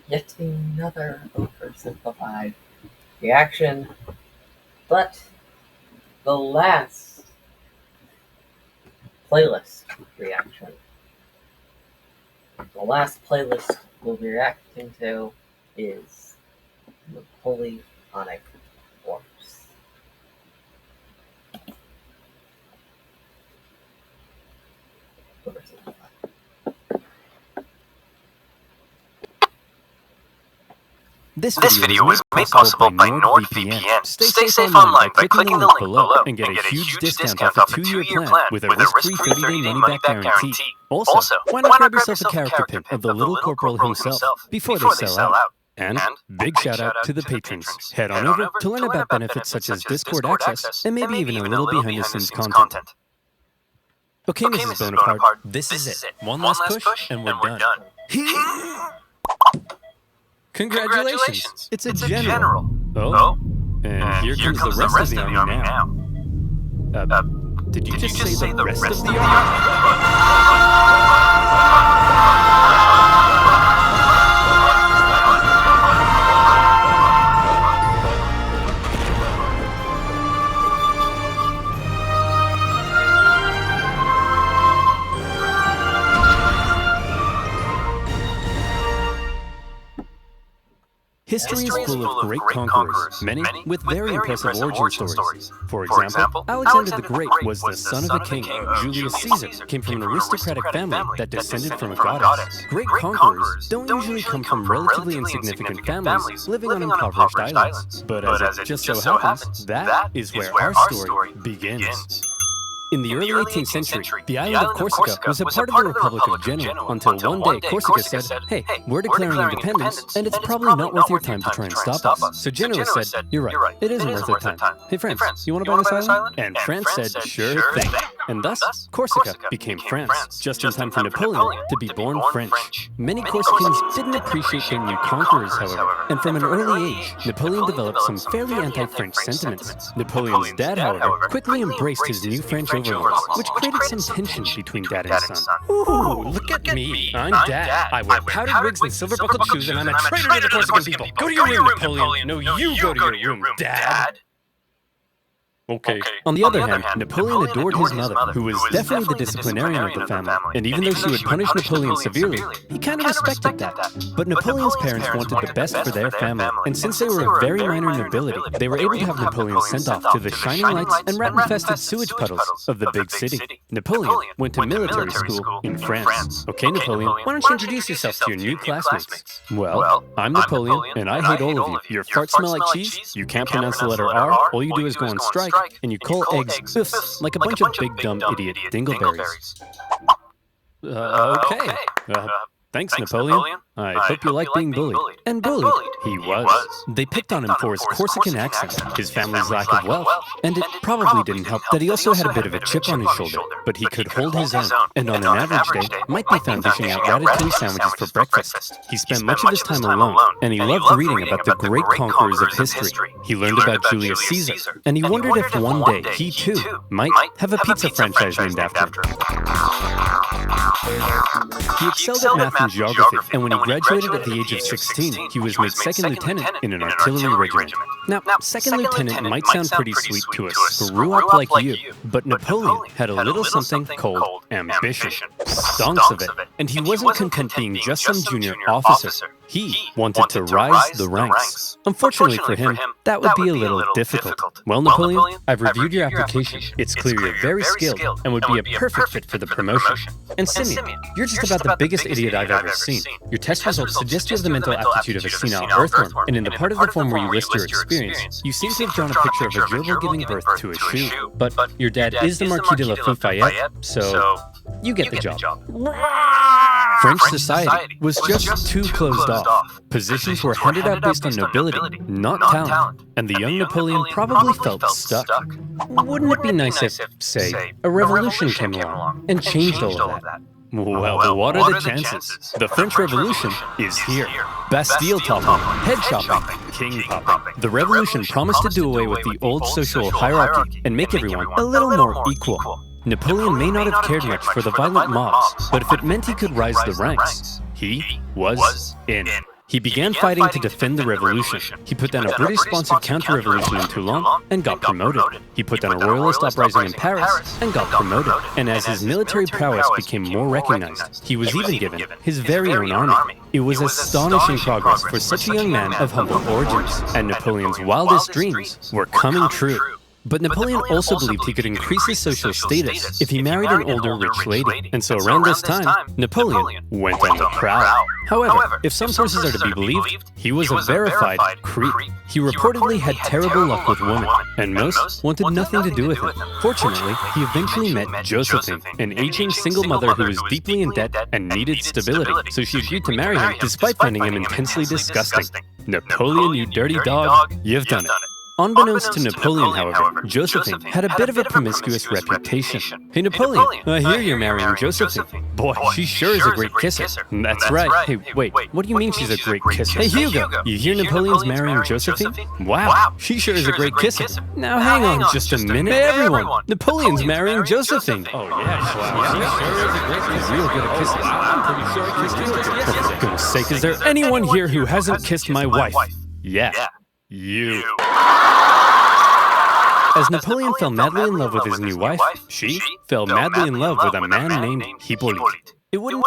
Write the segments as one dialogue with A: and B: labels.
A: Yet another oversimplified reaction, but the last playlist reaction. The last playlist we'll be reacting to is Napoleonic Wars. Oversimplified.
B: This video was made possible by NordVPN. Stay safe online by clicking the link below and get a huge discount off a 2-year plan with a risk-free 30-day money-back guarantee. Also, why not grab yourself a character pin of the Little Corporal himself before they sell out? And big shout out to the patrons. Head on over to learn about benefits such as Discord access and maybe even a little behind-the-scenes content. Okay, Mrs. Bonaparte, this is it. One last push and we're done. Congratulations! It's a general. Oh, and here comes the rest of the army now. Did you just say the rest of the army? History is full of great conquerors, many with very impressive origin stories. For example, Alexander the Great was the son of a king. Julius Caesar came from an aristocratic family that descended from a goddess. Great conquerors don't usually come from relatively insignificant families living on impoverished islands. But as it just so happens, that is where our story begins. In the early 18th century, the island of Corsica was a part of the Republic of Genoa until one day Corsica said, hey, we're declaring independence, and it's probably not worth your time to try and stop us. So Genoa said, you're right, it isn't worth their time. Hey France, you want to buy this island? And France said, sure thing. And thus, Corsica became France, just in time for Napoleon to be born French. Many Corsicans didn't appreciate their new conquerors, however, and from an early age, Napoleon developed some fairly anti-French sentiments. Napoleon's dad, however, quickly embraced his new French overlords, which created some tension between dad and son. Ooh, look at me. I'm dad. I wear powdered wigs and silver-buckled shoes, and I'm a traitor to the Corsican people. Go to your room, Napoleon. No, you go to your room, Dad. Okay. On the other hand, Napoleon adored his mother, who was definitely the disciplinarian of the family, and even though she would punish Napoleon severely, he kind of respected that. But Napoleon's parents wanted the best for their family, and since they were a very minor nobility, they were able to have Napoleon sent off to the shining lights and rat-infested sewage puddles of the big city. Napoleon went to military school in France. Okay, Napoleon, why don't you introduce yourself to your new classmates? Well, I'm Napoleon, and I hate all of you. Your farts smell like cheese, you can't pronounce the letter R, all you do is go on strike, and you call eggs biffs like a bunch of big dumb idiot dingleberries. Okay. Thanks, Napoleon. I hope you like being bullied. And bullied, he was. They picked on him for his Corsican accent, his family's lack of wealth, and it probably didn't help that he also had a bit of a chip on his shoulder, but he could hold his own, and on an average day, might be found dishing out ratatouille sandwiches for breakfast. He spent much of his time alone, and he loved reading about the great conquerors of history. He learned about Julius Caesar, and he wondered if one day he, too, might have a pizza franchise named after him. He excelled at math and geography, and when he graduated at the age of 16, he was made second lieutenant in an artillery regiment. Now, second lieutenant might sound pretty sweet to a screw-up like you, but Napoleon had a little something called ambition. Stonks of it. And he wasn't content being just some junior officer. He wanted to rise the ranks. Unfortunately for him, that would be a little difficult. Well, Napoleon, I've reviewed your application. It's clear you're very skilled and would be a perfect fit for the promotion. And Simeon, you're just about the biggest idiot I've ever seen. Your test results suggest you have the mental aptitude of a senile earthworm, and in the part of the form where you list your experience, you seem to have drawn a picture of a gerbil giving birth to a shoe. But your dad is the Marquis de Lafayette, so you get the job. French society was just too closed off. Positions were handed out based on nobility, not talent, and the young Napoleon probably felt stuck. Wouldn't it be nice if, say, a revolution came along and changed all of that? Well, what are the chances? The French Revolution is here. Bastille toppling, head chopping, king popping. The revolution promised to do away with the old social hierarchy and make everyone a little more equal. Napoleon may not have cared much for the violent mobs, but if it meant he could rise the ranks, he was in. He began fighting to defend the revolution. He put down a British-sponsored counter-revolution in Toulon and got promoted. He put down a royalist uprising in Paris and got promoted. And as his military prowess became more recognized, he was even given his very own army. It was astonishing progress for such a young man of humble origins, and Napoleon's wildest dreams were coming true. But Napoleon also believed he could increase his social status if he married an older rich lady, and so around this time, Napoleon went on the prowl. However, if some sources are to be believed, he was a verified creep. He reportedly had terrible luck with women, and most wanted nothing to do with him. Fortunately, he eventually met Josephine, an aging single mother who was deeply in debt and needed stability, so she agreed to marry him despite finding him intensely disgusting. Napoleon, you dirty dog, you've done it. Unbeknownst to Napoleon, however, Josephine had a bit of a promiscuous reputation. Hey Napoleon, I hear you're marrying Josephine. Boy, she sure is a great kisser. That's right. Hey, wait, what do you mean she's a great kisser? Hey Hugo, you hear Napoleon's marrying Josephine? Wow, she sure is a great kisser. Now hang on just a minute. Hey everyone, Napoleon's marrying Josephine. Oh yeah, wow, she sure is a great kisser. Real good at kissing. I'm pretty sure I kissed you. For goodness sake, is there anyone here who hasn't kissed my wife? Yeah. You. As Napoleon fell madly in love with his new wife, she fell madly in love with a man named Hippolyte. It wouldn't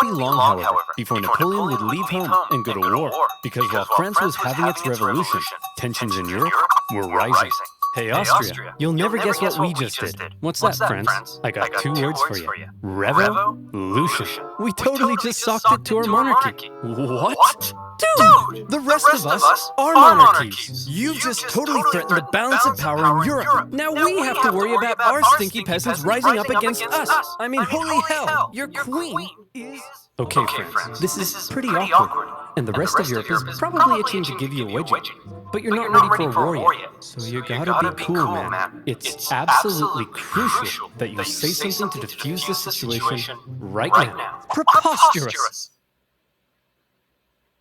B: be long, however, before Napoleon would leave home and go to war, because while France was having its revolution, tensions in Europe were rising. Hey Austria, you'll never guess what we just did. What's that, France? I got two words for you. Revolution. We totally just socked it to our monarchy. What? Dude, the rest of us are monarchies. You've just totally threatened the balance of power in Europe. Now we have to worry about our stinky peasants rising up against us. I mean, holy hell, your queen is... Okay, friends, this is pretty awkward, and the rest of Europe is probably itching to give you a wedgie. But you're not ready for a war yet, so you gotta be cool, man. It's absolutely crucial that you say something to defuse the situation right now. Preposterous!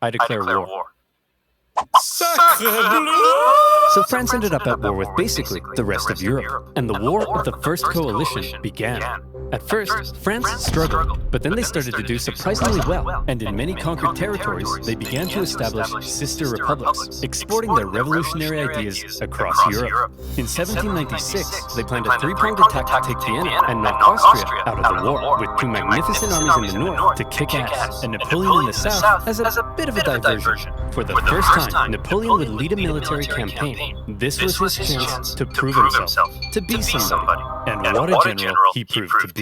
B: I declare war. So France ended up at war with basically the rest of Europe, and the War of the First Coalition began. At first, France struggled, but then they started to do surprisingly well, and in many conquered territories, they began to establish sister republics, exporting their revolutionary ideas across Europe. In 1796, they planned a three-pronged attack to take Vienna and knock Austria out of the war, with two magnificent armies in the north to kick ass, and Napoleon in the south as a bit of a diversion. For the first time, Napoleon would lead a military campaign. This was his chance to prove himself, to be somebody. And what a general he proved to be.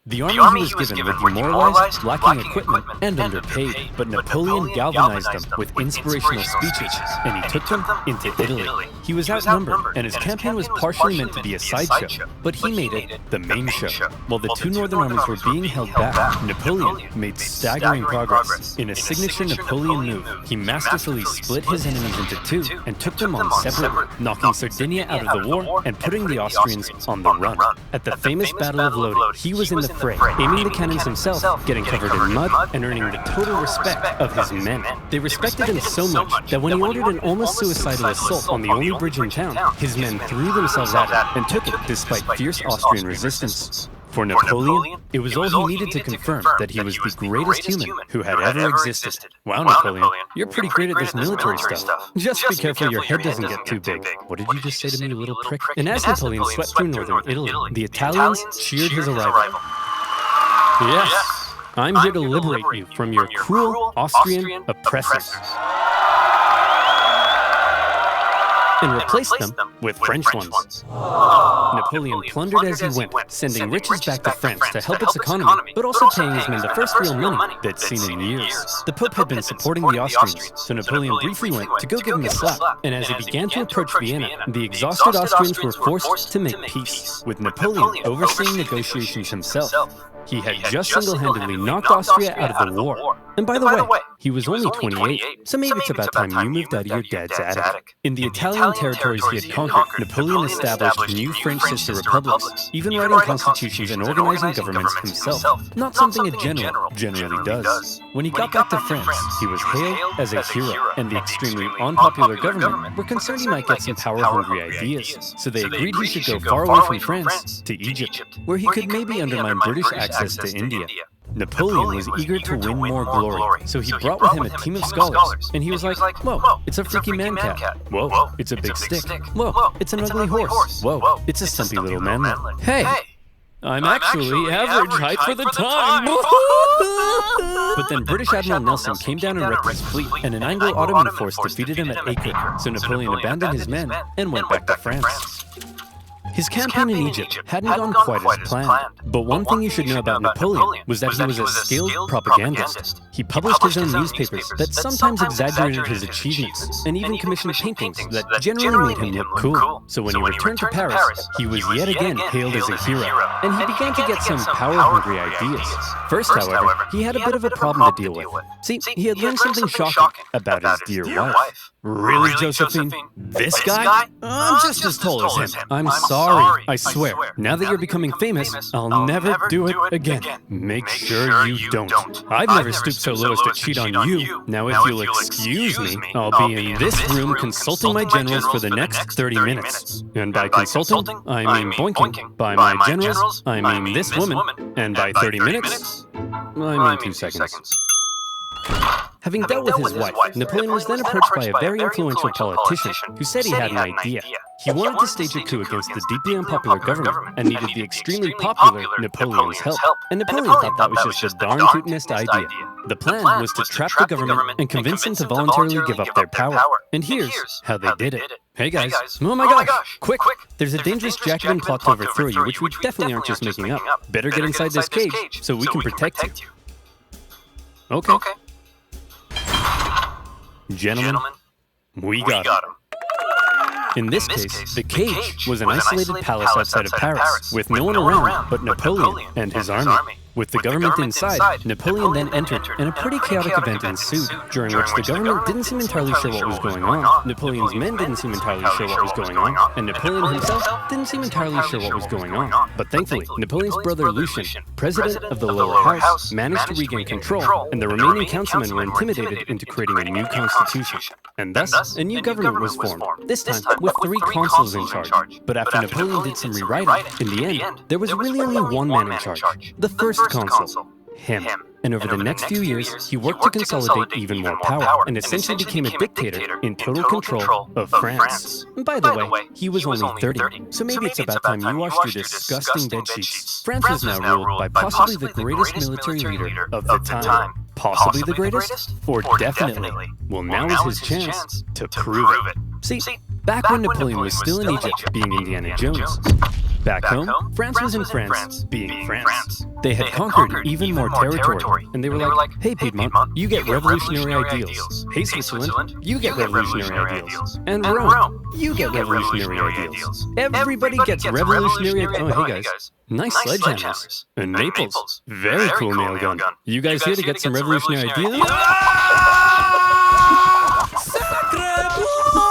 B: The army he was given were demoralized, lacking equipment, and underpaid, but Napoleon galvanized them with inspirational speeches, and he took them into Italy. He was outnumbered, and his campaign was partially meant to be a sideshow, but he made it the main show. While the two northern armies were being held back, Napoleon made staggering progress. In a signature Napoleon move, he masterfully split his enemies into two and took them on separately, knocking Sardinia out of the war and putting the Austrians on the run. At the famous Battle of Lodi, he was in the fray, aiming the cannons himself, getting covered in mud, and earning the total respect of his men. They respected him so much that when he ordered an almost suicidal assault on the only bridge in town, his men threw themselves at it and took it despite fierce Austrian resistance. For Napoleon, it was all he needed to confirm that he was the greatest human who had ever existed. Wow, Napoleon, you're pretty great at this military stuff. Just be careful your head doesn't get too big. What did you just say to me, you little prick? And as Napoleon swept through northern Italy, the Italians cheered his arrival. Yes, I'm here to liberate you from your cruel Austrian oppressors and replace them with French ones. Napoleon plundered as he went, sending riches back to France to help its economy, but also paying his men the first real money they'd seen in years. The Pope had been supporting the Austrians, so Napoleon briefly went to go give him a slap, and as he began to approach Vienna, the exhausted Austrians were forced to make peace, with Napoleon overseeing negotiations himself. He had just single-handedly knocked Austria out of the war. And by the way, he was only 28, so maybe it's about time you moved out of your dad's attic. In the Italian territories he had conquered, Napoleon established new French sister republics, even writing constitutions and organizing governments himself, not something a general generally does. When he got back to France, he was hailed as a hero, and the extremely unpopular government were concerned he might get some power-hungry ideas, so they agreed he should go far away from France to Egypt, where he could maybe undermine British access to India. Napoleon was eager to win more glory, so he brought with him a team of scholars, and he was like, whoa, it's a freaky man cat. Whoa, it's a big stick. Whoa, it's an ugly horse. Whoa, it's a stumpy little manlet. Hey, I'm actually average height for the time. But then British Admiral Nelson came down and wrecked his fleet, and an Anglo-Ottoman force defeated him at Acre, so Napoleon abandoned his men and went back to France. His campaign in Egypt hadn't gone quite as planned, but one thing you should know about Napoleon was that he was a skilled propagandist. He published his own newspapers that sometimes exaggerated his achievements, and even commissioned paintings that generally made him look cool. So when he returned to Paris, he was yet again hailed as a hero, and he began to get some power-hungry ideas. First, however, he had a bit of a problem to deal with. See, he had learned something shocking about his dear wife. Really, Josephine? This guy? I'm just as tall as him. I'm sorry, I swear. Now that you're becoming famous, I'll never do it again. Make sure you don't. I've never stooped so low as to cheat on you. Now if you'll excuse me, I'll be in this room consulting my generals for the next 30 minutes. And by consulting, I mean boinking. By my generals, I mean this woman. And by 30 minutes, I mean 2 seconds. Having dealt with his wife, Napoleon was then approached by a very influential politician who said he had an idea. He wanted to stage a coup against the deeply unpopular government and needed the extremely popular Napoleon's help. And Napoleon thought that was just a darn tootinest idea. The plan was to trap the government and convince them to voluntarily give up their power. And here's how they did it. Hey guys, oh my gosh, quick! There's a dangerous Jacobin plot to overthrow you, which we definitely aren't just making up. Better get inside this cage so we can protect you. Okay. Gentlemen, we got him. In this case, the cage was an isolated palace outside of Paris, with no one around but Napoleon and his army. With the government inside, Napoleon then entered, and a pretty chaotic event ensued, during which the government didn't seem entirely sure what was going on, Napoleon's men didn't seem entirely sure what was going on, and Napoleon himself didn't seem entirely sure what was going on. But thankfully, Napoleon's brother Lucien, president of the lower house, managed to regain control, and the remaining councilmen were intimidated into creating a new constitution. And thus, a new government was formed, this time with 3 consuls in charge. But after Napoleon did some rewriting, in the end, there was really only one man in charge, the first consul, him. And over the next few years, he worked to consolidate even more power, and essentially became a dictator in total control of France. And by the way, he was only 30, so maybe it's about time you washed your disgusting bed sheets. France was now ruled by possibly the greatest military leader of the time. Possibly the greatest? Or definitely? Well, now is his chance to prove it. See, back when Napoleon was still in Egypt, being Indiana Jones. Back home, France was in France, being France. They had conquered even more territory, and they were like, hey Piedmont, you get revolutionary ideals. Hey Switzerland, you get revolutionary ideals. And Rome, you get revolutionary ideals. Everybody gets revolutionary ideals. Oh, hey guys, nice sledgehammers. And Naples, very cool nail gun. You guys here to get some revolutionary ideas?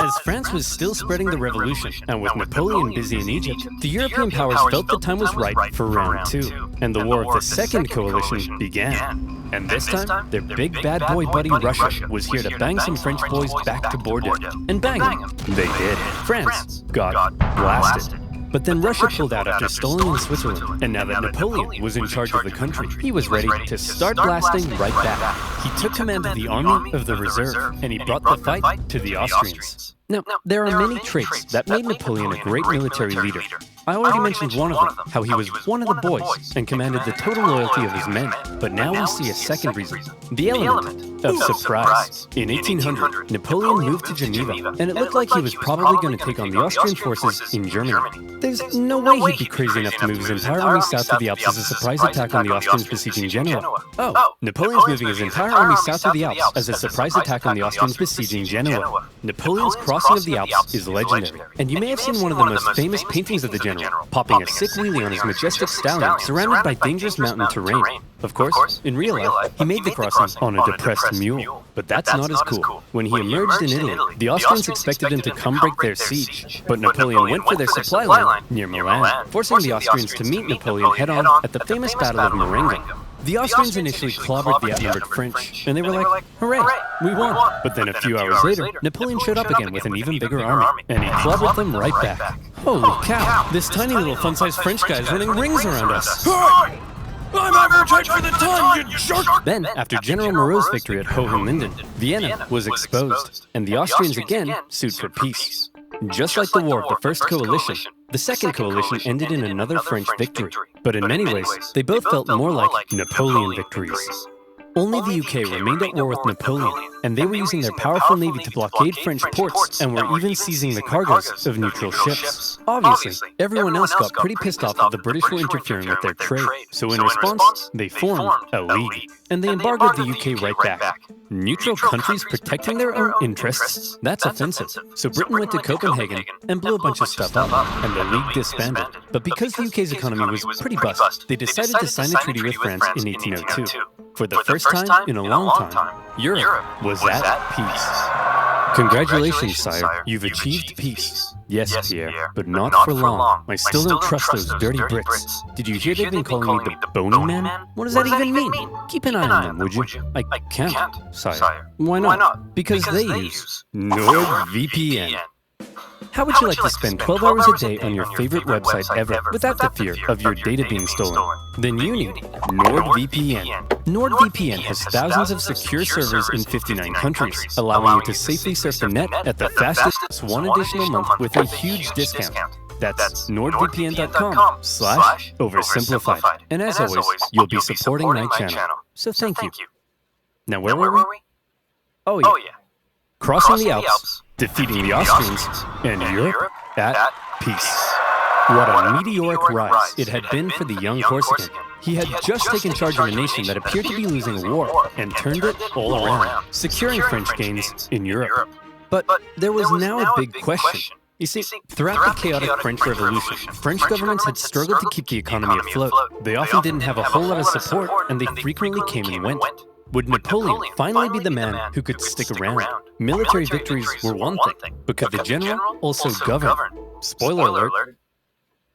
B: As France was still spreading the revolution, and with Napoleon busy in Egypt, the European powers felt the time was right for round 2, and the War of the Second Coalition began. And this time, their big bad boy buddy Russia was here to bang some French boys back to Bordeaux. And bang them. They did. France got blasted. But then Russia pulled out after stalling in Switzerland, and now that Napoleon was in charge of the country, he was ready to start blasting right back. He took command of the army of the reserve, and he brought the fight to the Austrians. Now, there are many traits that made Napoleon a great military leader. I already mentioned one of them, how he was one of the boys and commanded the total loyalty of his men. But now we see a second reason, the element of surprise. In 1800, Napoleon moved to Geneva, and it looked like he was probably going to take on the Austrian forces in Germany. There's no way he'd be crazy enough to move his entire army south of the Alps as a surprise attack on the Austrians besieging Genoa. Oh, Napoleon's moving his entire army south of the Alps as a surprise attack on the Austrians besieging Genoa. Napoleon's crossing of the Alps is legendary, and you may have seen one of the most famous paintings of the general, popping a sick wheelie on his majestic stallion surrounded by dangerous mountain terrain. Of course, in real life, he made the crossing on a depressed mule. But that's not as cool. When he emerged in Italy, the Austrians expected him to come break their siege, but Napoleon went for their supply line near Milan, forcing the Austrians to meet Napoleon head-on at the famous Battle of Marengo. The Austrians initially clobbered the outnumbered French, and they were like, hooray, we won. But then a few hours later, Napoleon showed up again with an even bigger army, and he clobbered them right back. Holy cow, this tiny little fun-sized French guy is running rings around us. I'm appetite for the ton, you jerk! Then, after General Moreau's victory at Hohenlinden, Vienna was exposed, and the Austrians again sued for peace. Just like the War of the First Coalition, the Second Coalition ended in another French victory, but in many ways, they both felt more like Napoleon victories. Only the UK remained at war with Napoleon, and they were using their powerful navy to blockade French ports and were even seizing the cargoes of neutral ships. Obviously, everyone else got pretty pissed off that the British were interfering with their trade, so in response, they formed a league, and they embargoed the UK right back. Neutral countries protecting their own interests? That's offensive. So Britain went to Copenhagen and blew a bunch of stuff up, and the league disbanded. But because the UK's economy was pretty bust, they decided to sign a treaty with France in 1802. For the first time in a long time, Europe was at peace. Congratulations, sire. You've achieved peace. Yes, Pierre, but not for long. I still don't trust those dirty Brits. Did you hear they've been calling me the Bony Man? What does that even mean? Keep an eye on them, would you? I can't, sire. Why not? Because they use NordVPN. How would you like to spend 12 hours a day on your favorite website ever without the fear of your data being stolen? Then you need NordVPN. NordVPN has thousands of secure servers in 59 countries, allowing you to safely surf the net at the fastest one additional month with a huge discount. That's nordvpn.com/oversimplified. And as always, you'll be supporting my channel. So thank you. Now where were we? Oh yeah. Crossing the Alps, defeating the Austrians, and Europe at peace. What a meteoric rise it had been for the young Corsican. He had just taken charge of a nation that appeared to be losing a war and turned it all around, securing French gains in Europe. But there was now a big question. You see, throughout the chaotic French Revolution, French governments had struggled to keep the economy afloat. They often didn't have a whole lot of support, and they frequently came and went. Would Napoleon finally be the man who could stick around? Military victories were one thing, but could the general also govern? Spoiler alert.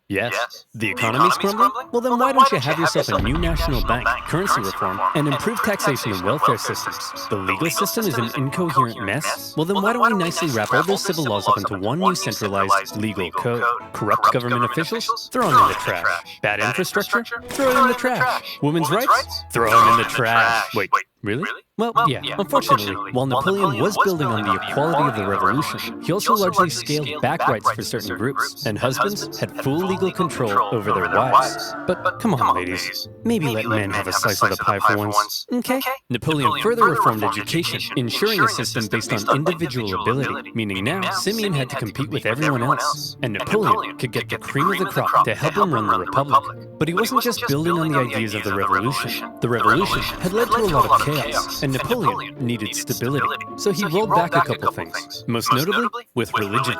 B: Yes, the economy's crumbling? Well then why don't you have yourself a new national bank, currency reform, and improved taxation and welfare systems? The legal system is an incoherent mess? Well then why don't we nicely wrap all those civil laws up into one new centralized legal code? Corrupt government officials? Throw them in the trash. Bad infrastructure? Throw it in the trash. Women's rights? Throw them in the trash. Wait, really? Well, yeah. Unfortunately, while Napoleon was building on the equality of the revolution, he also largely scaled back rights for certain groups, and husbands had full legal control over their wives. But come on, ladies. Maybe let men have a slice of the pie for once. Okay? Napoleon further reformed education, ensuring a system based on individual ability, meaning now Simeon had to compete with everyone else, and Napoleon could get the cream of the crop to help him run the republic. But he wasn't just building on the ideas of the revolution. The revolution had led to a lot of chaos, and Napoleon needed stability. So he rolled back a couple things, most notably with religion.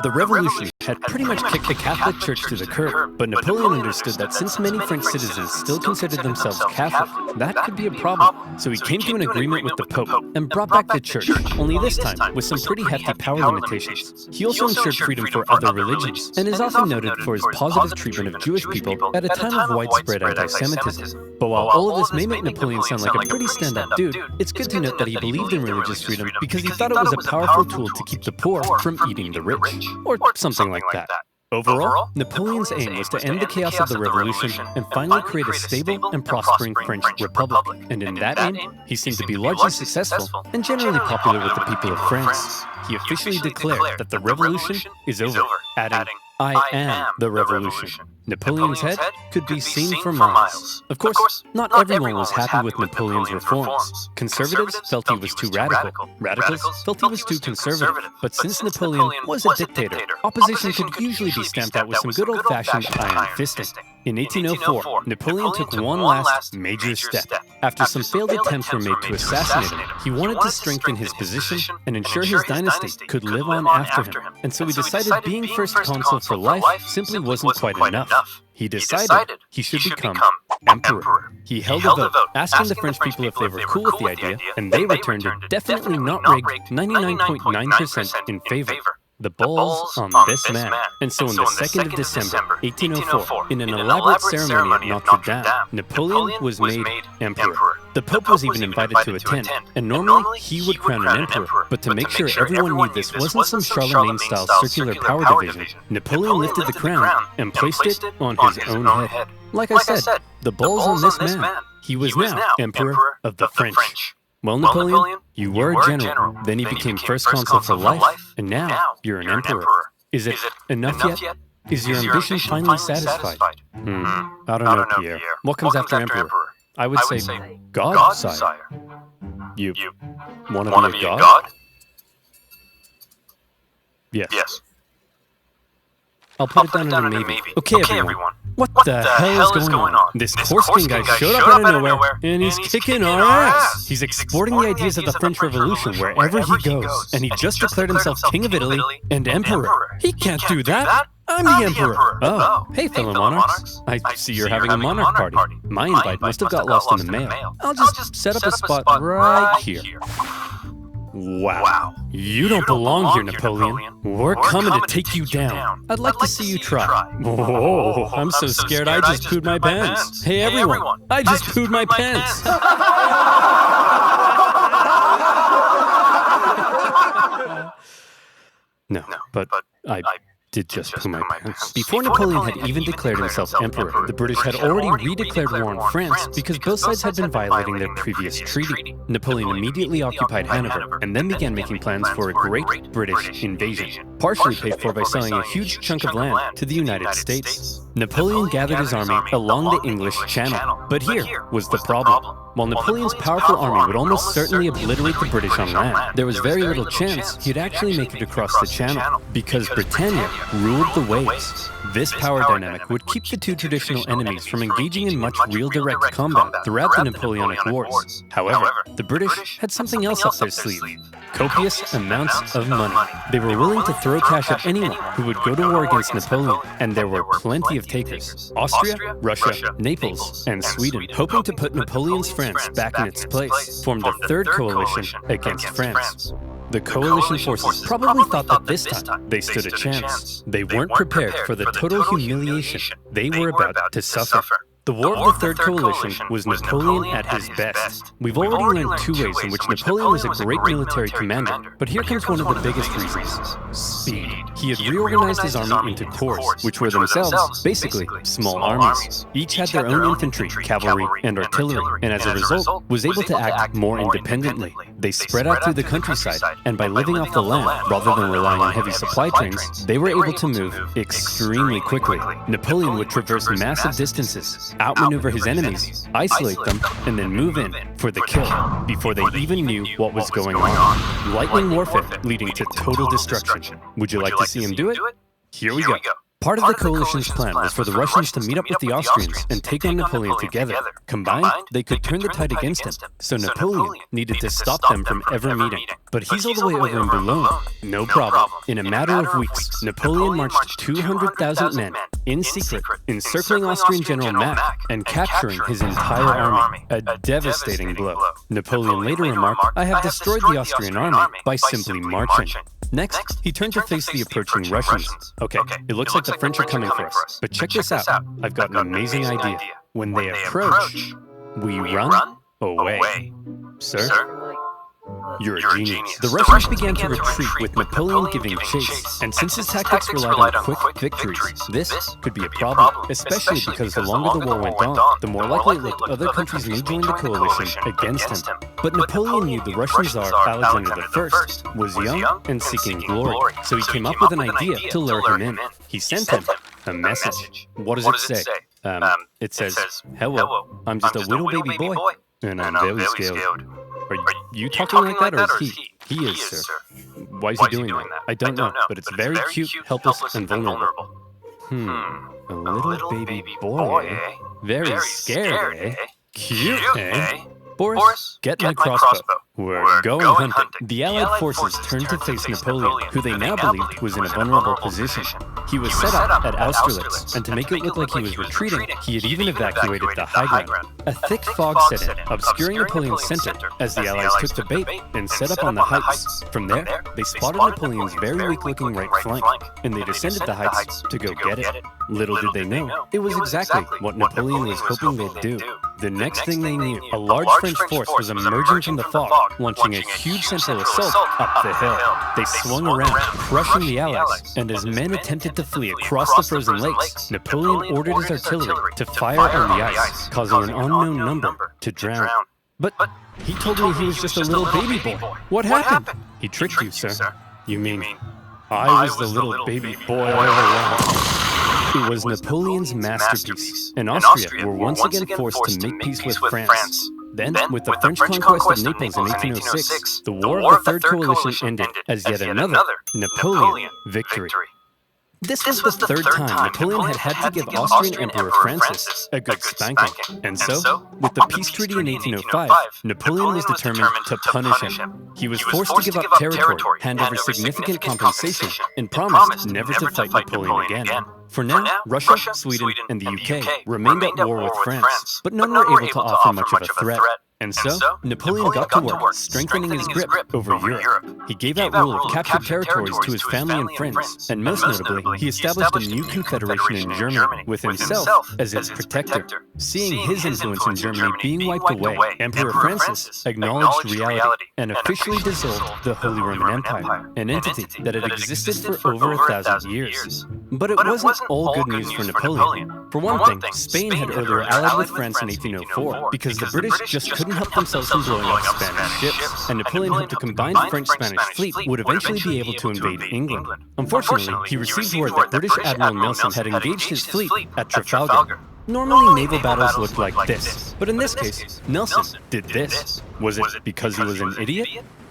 B: The revolution had pretty much kicked the Catholic Church to the curb, but Napoleon understood that since many French citizens still considered themselves Catholic, that could be a problem. So he came to an agreement with the Pope and brought back the Church, only this time with some pretty hefty power limitations. He also ensured freedom for other religions, and is often noted for his positive treatment of Jewish people at a time of widespread anti-Semitism. But while all of this may make Napoleon sound like a pretty stand-up dude, it's good to note that he believed in religious freedom because he thought it was a powerful tool to keep the poor from eating the rich. Or something like that. Overall, Napoleon's aim was to end the chaos of the revolution and finally create a stable and prospering French republic. And in that aim, he seemed to be largely successful and generally popular with the people of France. He officially declared that the revolution is over, adding, "I am the revolution." Napoleon's head could be seen for miles. Of course, not everyone was happy with Napoleon's reforms. Conservatives felt he was too radical. Radicals felt he was too conservative. But since Napoleon was a dictator, opposition could usually be stamped out with some good old-fashioned iron fisting. In 1804, Napoleon took one last major step. After some failed attempts were made to assassinate him, he wanted to strengthen his position and ensure his dynasty could live on after him. And so he decided being first consul for life simply wasn't quite enough. He decided he should become emperor. He held a vote, asking the French people if they were cool with the idea, and they returned a definitely not rigged 99.9% in favor. The balls on this man. And so on the 2nd of December, 1804, in an elaborate ceremony at Notre Dame, Napoleon was made emperor. The Pope was even invited to attend, and normally he would crown an emperor, but to make sure everyone knew this wasn't some Charlemagne-style circular power division, Napoleon lifted the crown and placed it on his own head. Like I said, the ball's on this man. He was now Emperor of the French. Well, Napoleon, you were a general, then you became first consul for life, and now you're an emperor. Is it enough yet? Is your ambition finally satisfied? I don't know, Pierre. What comes after emperor? I would say God, sire. You want to be a god? Yes. I'll put it down in a maybe. Okay, everyone. What the hell is going on? This Corsican guy showed up out of nowhere, and he's kicking our ass. He's exporting the ideas of the French Revolution wherever he goes, and he just declared himself King of Italy and Emperor. He can't do that. I'm the Emperor. Oh, hey, fellow monarchs. I see you're having a monarch party. My invite must have got lost in the mail. I'll just set up a spot right here. Wow. You don't belong here, Napoleon. We're coming to take you down. I'd like to see you try. Whoa, I'm so scared I just pooed my pants. Hey, everyone, I just pooed my pants. No, but I did just poo my pants. Before Napoleon had even declared himself emperor, the British had already redeclared war on France because both sides had been violating their previous treaty. Napoleon immediately occupied Hanover and then began making plans for a great British invasion, partially paid for by selling a huge chunk of land to the United States. Napoleon gathered his army along the English Channel, but here was the problem. While Napoleon's powerful army would almost certainly obliterate the British on land, there was very little chance he'd actually make it across the Channel, because Britannia ruled the waves. This power dynamic would keep the two traditional enemies from engaging in much real direct combat throughout the Napoleonic Wars. However, the British had something else up their sleeve: copious amounts of money. They were willing to throw cash at anyone who would go to war against Napoleon, and there were plenty of takers: Austria, Russia, Naples, and Sweden, hoping to put Napoleon's France back in its place, formed a third coalition against France. The coalition forces probably thought that this time they stood a chance. They weren't prepared for the total humiliation they were about to suffer. The War of the Third Coalition was Napoleon at his best. We've already learned two ways in which Napoleon was a great military commander, but here comes one of the biggest reasons: speed. He had reorganized his army into corps, which were themselves basically small armies. Each had their own infantry, cavalry, and artillery, and as a result, was able to act more independently. They spread out through the countryside, and by living off the land, rather than relying on heavy supply trains, they were able to move extremely quickly. Napoleon would traverse massive distances, outmaneuver his enemies, isolate them, and then move in for the kill before they even knew what was going on. Lightning warfare leading to total destruction. Would you like to see him do it? Here we go. Part of the coalition's plan was for the Russians to meet up with the Austrians and take on Napoleon together. Combined, they could turn the tide against him, so Napoleon needed to stop them from ever meeting. But he's all the way over in Boulogne. No problem. In a matter of weeks, Napoleon marched 200,000 men, in secret, encircling Austrian General Mack and capturing his entire army. A devastating blow. Napoleon later remarked, "I have destroyed the Austrian army by simply marching." Next, he turned to face the approaching Russians. Okay, it looks like the French are coming for us, but check this out. I've got an amazing idea. When they approach, we run away. Sir? You're a genius. The Russians began to retreat with Napoleon giving chase, and since his tactics relied on quick victories, this could be a problem, especially because the longer the war went on, the more likely it looked other countries may join the coalition against him. But Napoleon knew the Russian Tsar, Alexander I, was young and seeking glory, so he came up with an idea to lure him in. He sent him a message. What does it say? It says, "Hello, I'm just a little baby boy, and I'm very scared." Are you talking like that, or is he? He is, sir. Why is he doing that? I don't know, but it's very cute, helpless, and vulnerable. A little baby boy, eh? Very scared, eh? Cute, eh? Boris, get my crossbow. We're going hunting. The Allied forces turned to face Napoleon, who they now believed was in a vulnerable position. He was set up at Austerlitz, and to make it look like he was retreating, he had even evacuated the high ground. A thick fog set in, obscuring Napoleon's center, as the Allies took the bait and set up on the heights. From there, they spotted Napoleon's very weak-looking right flank, and they descended the heights to go get it. Little did they know, it was exactly what Napoleon was hoping they'd do. The next thing they knew, a large French force was emerging from the fog, launching a huge central assault up the hill. They swung around, crushing the Allies, and as men attempted to flee across the frozen lakes, Napoleon ordered his artillery to fire on the ice, causing an unknown number to drown. But he told me he was just a little baby boy. What happened? He tricked you, sir. You mean I was the little baby boy all along? It was Napoleon's masterpiece, and Austria were once again forced to make peace with France. Then, with the French conquest of Naples in 1806, the War of the Third Coalition ended as yet another Napoleon victory. This was the third time Napoleon had to give Austrian Emperor Francis a good spanking. And so, with the peace treaty in 1805, Napoleon was determined to punish him. He was forced to give up territory, hand over significant compensation, and promised never to fight Napoleon again. For now, Russia, Sweden, and the UK remained at war with France, but none were able to offer much of a threat. And so, Napoleon got to work, strengthening his grip over Europe. He gave out rule of captured territories to his family and friends, and most notably, he established a new confederation in Germany, with himself as its protector. Seeing his influence in Germany being wiped away, Emperor Francis acknowledged reality and officially dissolved the Holy Roman Empire, an entity that had existed for over 1,000 years. But it wasn't all good news for Napoleon. For one thing, Spain had earlier allied with France in 1804 because the British just couldn't help themselves from blowing up Spanish ships, and Napoleon hoped a combined French-Spanish fleet would eventually be able to invade England. Unfortunately, he received word that British Admiral Nelson had engaged his fleet at Trafalgar. Normally, naval battles looked like this, but in this case, Nelson did this. Was it because he was an idiot?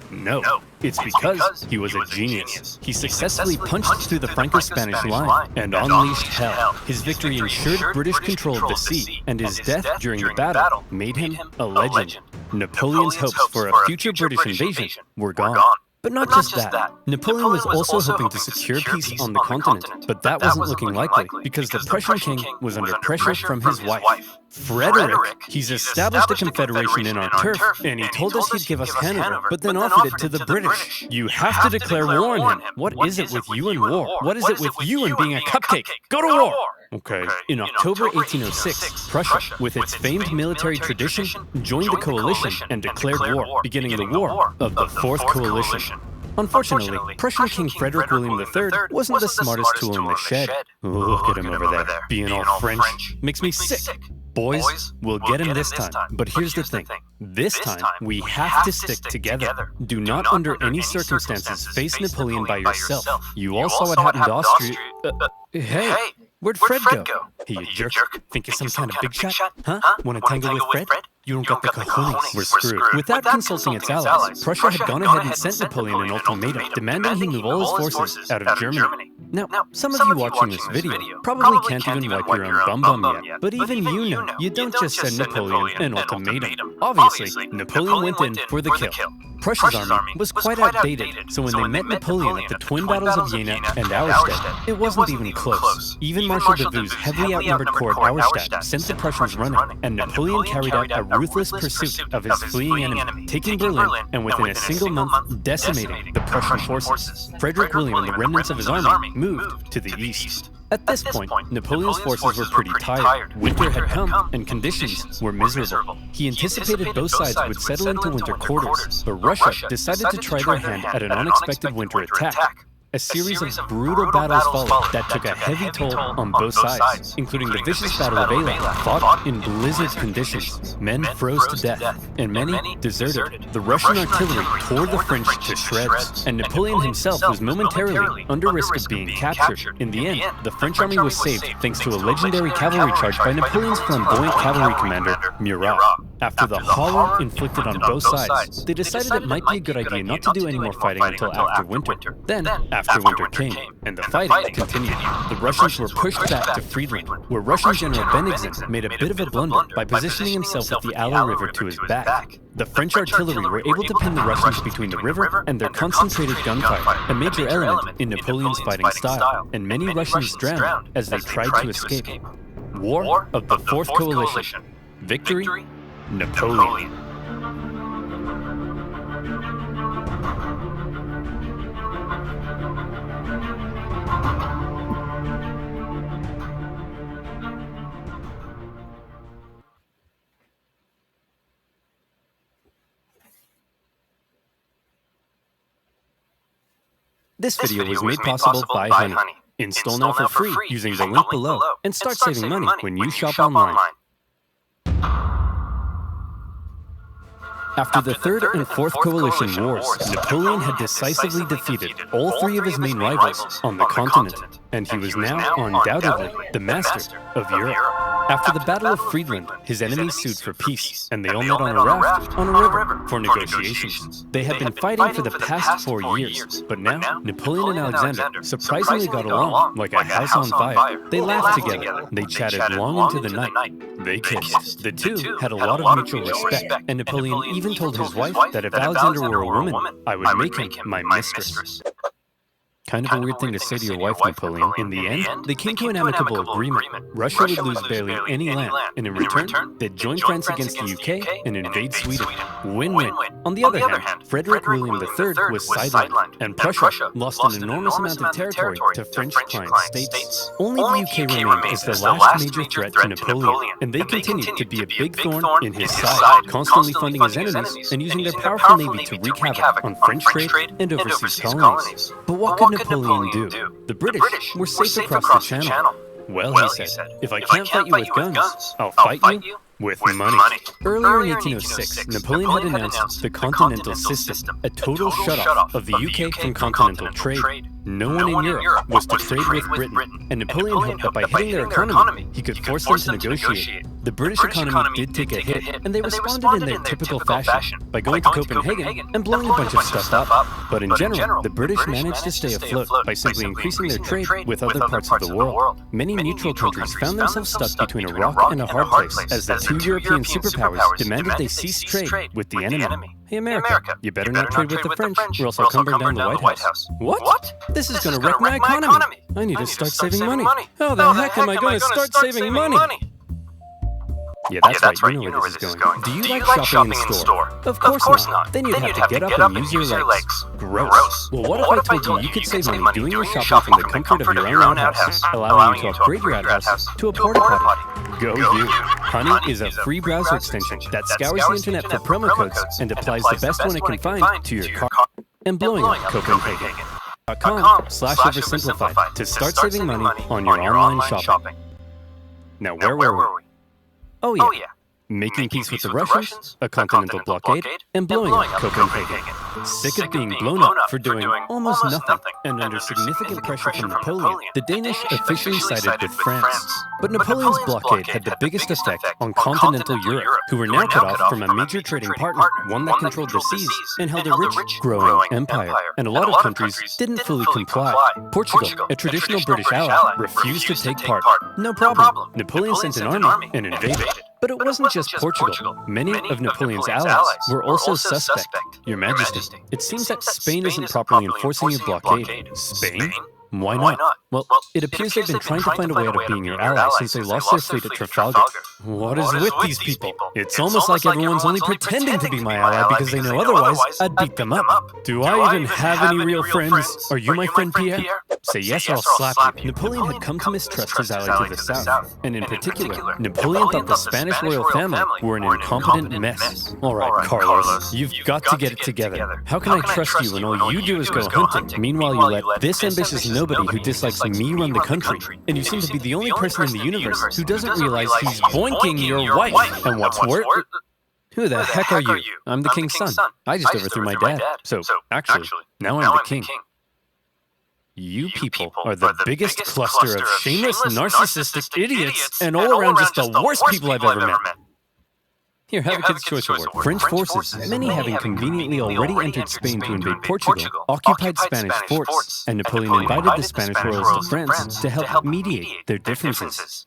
B: No, it's because he was a genius. He successfully punched through the Franco-Spanish line and unleashed hell. His victory ensured British control of the sea, and his death during the battle made him a legend. Napoleon's hopes for a future British invasion were gone. But not just that. Napoleon was also hoping to secure peace on the continent, but that wasn't looking likely because the Prussian king was under pressure from his wife, Frederick. He's established a confederation in our turf, and he told us he'd give us Hanover, but then offered it to the British. You have to declare war on him. What is it with you and war? What is it with you and being a cupcake? Go to war! Okay. In October 1806, Prussia, with its famed military tradition, joined the coalition and declared war, beginning the War of the Fourth Coalition. Unfortunately, Prussian King Frederick William III wasn't the smartest tool in the shed. Look at him over there, being all French. Makes me sick. Boys, we'll get him this time. But here's the thing. This time, we have to stick together. Do not under any circumstances face Napoleon by yourself. You all saw what happened to Austria. Hey, where'd Fred go? Hey, you jerk. Think you're some kind of big shot? Huh? Wanna tangle with Fred? You don't got the cojones. We're screwed. Without consulting its allies, Prussia had gone ahead and sent Napoleon an ultimatum, demanding he move all his forces out of Germany. Now, some of you watching this video probably can't even wipe your own bum yet, but even you know, you don't just send Napoleon an ultimatum. Obviously, Napoleon went in for the kill. Prussia's army was quite outdated, so when they met Napoleon at the twin battles of Jena and Auerstedt, it wasn't even close. Even Marshal Davout's heavily outnumbered corps at Auerstedt sent the Prussians running, and Napoleon carried out a ruthless pursuit of his fleeing enemy, taking Berlin and within a single month decimating the Prussian forces. Frederick William and the remnants of his army moved to the east. At this point, Napoleon's forces were pretty tired. Winter had come, and conditions were miserable. He anticipated both sides would settle into winter quarters, but Russia decided to try their hand at an unexpected winter attack. A series of brutal battles followed that took a heavy toll on both sides, including the vicious Battle of Eylau, fought in blizzard conditions. Men froze to death, and many deserted. The Russian artillery tore the French to shreds, and Napoleon himself was momentarily under risk of being captured. In the end, the French army was saved thanks to a legendary cavalry charge by Napoleon's flamboyant cavalry commander, Murat. After the horror inflicted on both sides, they decided it might be a good idea not to do any more fighting until after winter. Then, after winter came, and the fighting continued. The Russians were pushed back to Friedland, where Russian General Bennigsen made a bit of a blunder by positioning himself with the Aller River to his back. The French artillery were able to pin the Russians between the river and their concentrated gunfire, a major element in Napoleon's fighting style, and many Russians drowned as they tried to escape. War of the Fourth Coalition. Victory, Napoleon. This video was made possible by Honey. Install now for free using the link below and start saving money when you shop online. After the Third and Fourth Coalition Wars, Napoleon had decisively defeated all three of his main rivals on the continent, and he was now undoubtedly the master of Europe. After the Battle of Friedland, his enemies sued for peace, and they all met on a raft on a river for negotiations. They had been fighting for the past 4 years, but now Napoleon and Alexander surprisingly got along like a house on fire. They laughed together, they chatted long into the night, they kissed. The two had a lot of mutual respect, and Napoleon even told his wife that if Alexander were a woman, I would make him my mistress. Kind of a weird thing to say to your wife, Napoleon. In the end, they came to an amicable agreement. Russia would lose barely any land, and in return, they'd join France against the UK and invade Sweden. Win-win. On the other hand, Frederick William III was sidelined, and Prussia lost an enormous amount of territory to French client states. Only the UK remained as the last major threat to Napoleon, and they continued to be a big thorn in his side, constantly funding his enemies and using their powerful navy to wreak havoc on French trade and overseas colonies. But what could Napoleon do? The British were safe across the channel. Well, he said, if I can't fight you with guns, I'll fight you with money. Earlier in 1806, Napoleon had announced the Continental System, a total shutoff of the UK from continental trade. No one in Europe was to trade with Britain, and Napoleon hoped that by hitting their economy, he could force them to negotiate. The British economy did take a hit, and they responded in their typical fashion by going to Copenhagen and blowing a bunch of stuff up. But in general, the British managed to stay afloat by simply increasing their trade with other parts of the world. Many neutral countries found themselves stuck between a rock and a hard place as the two European superpowers demanded they cease trade with the enemy. Hey America, you better not trade with the French, or else I'll come burn down the White House. What? This is gonna wreck my economy. I need to start saving money. How the heck am I gonna start saving money? Yeah, that's right, you know where this is going. Do you like shopping in store? Of course not. Then you'd have to get up and use your legs. Gross. Well, what if I told you you could save money doing your shopping from the comfort of your own outhouse, allowing you to upgrade your outhouse to a porta potty? Go you. Honey is a free browser extension that scours the internet for promo codes and applies the best one it can find to your car. And blowing up Copenhagen.com/OverSimplified to start saving money on your online shopping. Now, where were we? Oh yeah, making peace with the Russians, a continental blockade, and blowing up Copenhagen. Sick of being blown up for doing almost nothing, and under significant pressure from Napoleon, the Danish officially sided with France. But Napoleon's blockade had the biggest effect on continental Europe, who were now cut off from a major trading partner, one that controlled the seas and held a rich, growing empire. And a lot of countries didn't fully comply. Portugal, a traditional British ally, refused to take part. No problem. Napoleon sent an army and invaded. But it wasn't just Portugal. Many of Napoleon's allies were also suspect. Your Majesty, it seems that Spain isn't properly enforcing your blockade. Spain? Why not? Well, it appears they've been trying to find a way out of being your ally since they lost their fleet at Trafalgar. What is with these people? It's almost like everyone's only pretending to be my ally because they know otherwise I'd beat them up. Do I even have any real friends? Are you my friend Pierre? Say yes, I'll slap you. Napoleon had come to mistrust his ally to the south, and in particular, Napoleon thought the Spanish royal family were an incompetent mess. Alright, Carlos, you've got to get it together. How can I trust you when all you do is go hunting? Meanwhile, you let this ambitious nobody who dislikes me run the country, and you seem to be the only person in the universe who doesn't realize he's boinking your wife. And what's worse, who the heck are you? I'm the king's son. I just overthrew my dad. So, actually, now I'm the king. You people are the biggest cluster of shameless, narcissistic idiots, and all around just the worst people I've ever met. Here, have a kid's choice award. French forces, many having conveniently already entered Spain to invade Portugal, occupied Spanish forts, and Napoleon invited the Spanish royals to France to help mediate their differences.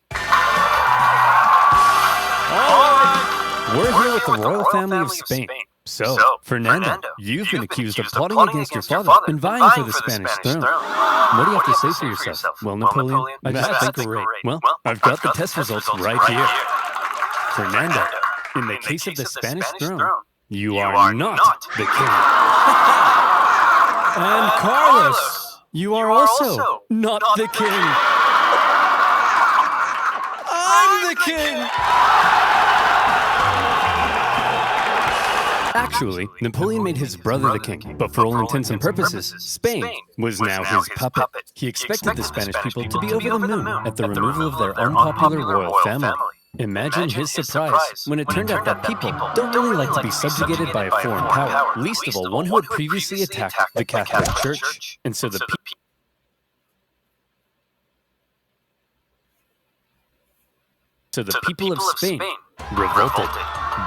B: We're here with the royal family of Spain. So, Fernando, you've been accused of plotting against your father and vying for the Spanish throne. What do you have to say for yourself? Well, Napoleon, I just think great. Well, I've got the test results right here. Fernando, in the case of the Spanish throne, you are not the king. And Carlos, you are also not the king. I'm the king! Actually, Napoleon made his brother the king, but for all intents and purposes, Spain was now his puppet. He expected the Spanish people to be over the moon at the removal of their unpopular royal family. Imagine his surprise when it turned out that people don't really like to be subjugated by a foreign power, least of all one who had previously attacked the Catholic Church. And so the people of Spain revolted.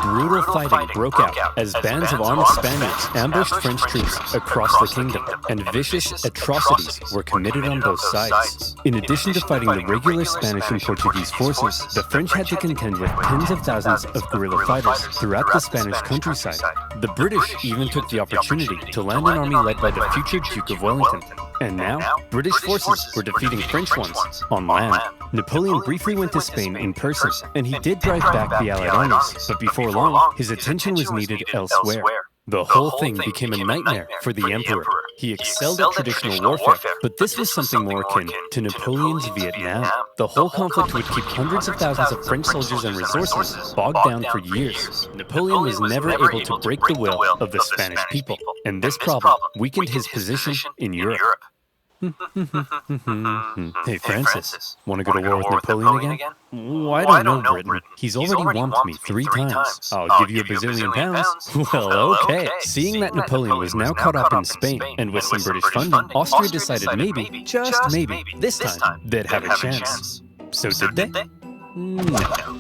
B: Brutal fighting broke out as bands of armed Spaniards ambushed French troops across the kingdom, and vicious atrocities were committed on both sides. In addition to fighting the regular Spanish and Portuguese forces, the French had to contend with tens of thousands of guerrilla fighters throughout the Spanish countryside. The British even took the opportunity to land an army led by the future Duke of Wellington. And now, British forces were defeating French ones on land. Napoleon briefly went to Spain in person, and he did drive back the Allied armies, but before long, his attention was needed elsewhere. The whole thing became a nightmare for the emperor. He excelled at traditional warfare, but this was something more akin to Napoleon's Vietnam. The whole conflict would keep hundreds of thousands of French soldiers and resources bogged down for years. Napoleon was never able to break the will of the Spanish people, and this problem weakened his position in Europe. Hey, Francis, want to go to war with Napoleon again? Oh, I don't know, Britain. He's already whomped me 3 times. I'll give you a bazillion pounds. Well, okay. Seeing that Napoleon was now caught up in Spain, and with some British funding, Austria decided maybe, just maybe, this time, they'd have a chance. So did they? No.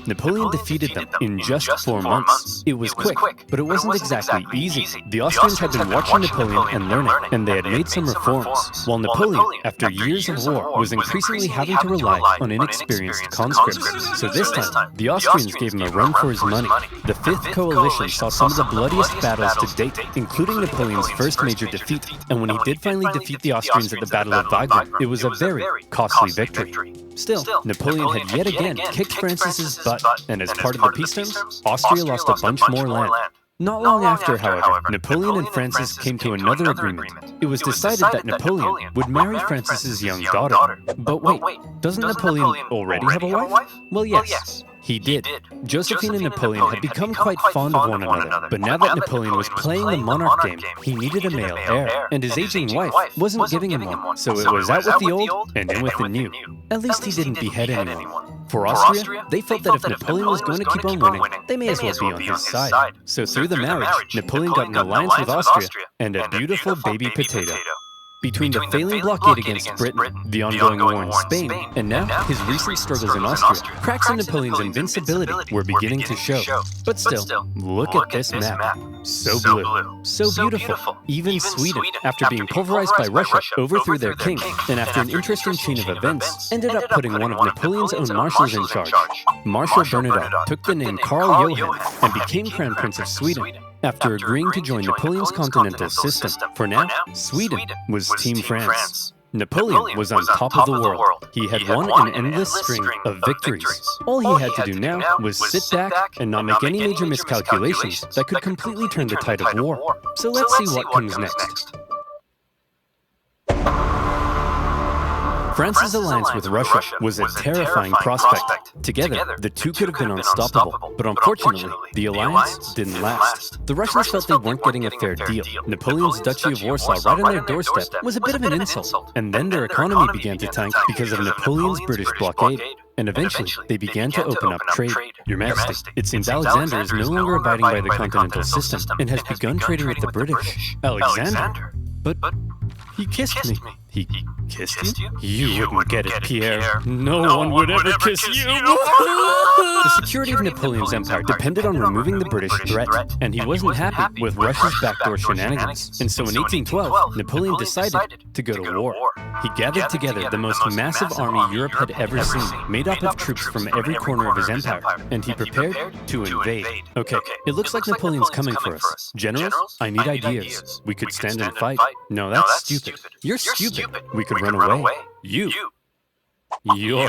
B: Napoleon defeated them in just 4 months. It was quick, but it wasn't exactly easy. The Austrians had been watching Napoleon and learning, and they had made some reforms, while Napoleon, after years of war, was increasingly having to rely on inexperienced conscripts. So this time, the Austrians gave him a run for his money. The Fifth Coalition saw some of the bloodiest battles to date, including Napoleon's first major defeat, and when he did finally defeat the Austrians at the Battle of Wagram, it was a very costly victory. Still, Napoleon had yet again kicked Francis's butt, and as part of the peace terms, Austria lost a bunch more land. Not long after, however, Napoleon and Francis came to another agreement. It was decided that Napoleon would marry Francis's young daughter. But wait, doesn't Napoleon already have a wife? Well, yes. He did. Josephine and Napoleon had become quite fond of one another, but now that Napoleon was playing the monarch game, he needed a male heir, and his aging wife wasn't giving him one, so it was out with the old and in with the new. At least he didn't behead anyone. For Austria, they felt that if Napoleon was going to keep on winning, they may as well be on his side. So through the marriage, Napoleon got an alliance with Austria and a beautiful baby potato. Between the failing blockade against Britain, the ongoing war in Spain, and now his recent struggles in Austria, cracks in Napoleon's invincibility were beginning to show. But still, look at this map. So blue, so beautiful. Even Sweden, after being pulverized by Russia, overthrew their king, and after an interesting chain of events, ended up putting one of Napoleon's own marshals in charge. Marshal Bernadotte took the name Karl Johan and became Crown Prince of Sweden, after agreeing to join Napoleon's continental system. For now, Sweden was Team France. Napoleon was on top of the world. He had won an endless string of victories. All he had to do now was sit back and not make any major miscalculations that could completely turn the tide of war. So let's see what comes next. France's alliance with Russia was a terrifying prospect. Together, the two could have been unstoppable, but unfortunately, the alliance didn't last. The Russians felt they weren't getting a fair deal. Napoleon's Duchy of Warsaw right on their doorstep was a bit of an insult, and then their economy began to tank because of Napoleon's British blockade. And eventually, they began to open up trade. Your Majesty, it seems Alexander is no longer abiding by the continental system and has begun trading with the British. Alexander? But he kissed me. He kissed you? You wouldn't get it, Pierre. No one would ever kiss you. The security of Napoleon's empire depended on removing the British threat, and he wasn't happy with Russia's backdoor shenanigans. And so in 1812, Napoleon decided to go to war. He gathered together the most massive army Europe had ever seen, made up of troops from every corner of his empire, and he prepared to invade. Okay, it looks like Napoleon's coming for us. Generals, I need ideas. We could stand and fight. No, that's stupid. You're stupid. We could run away. You're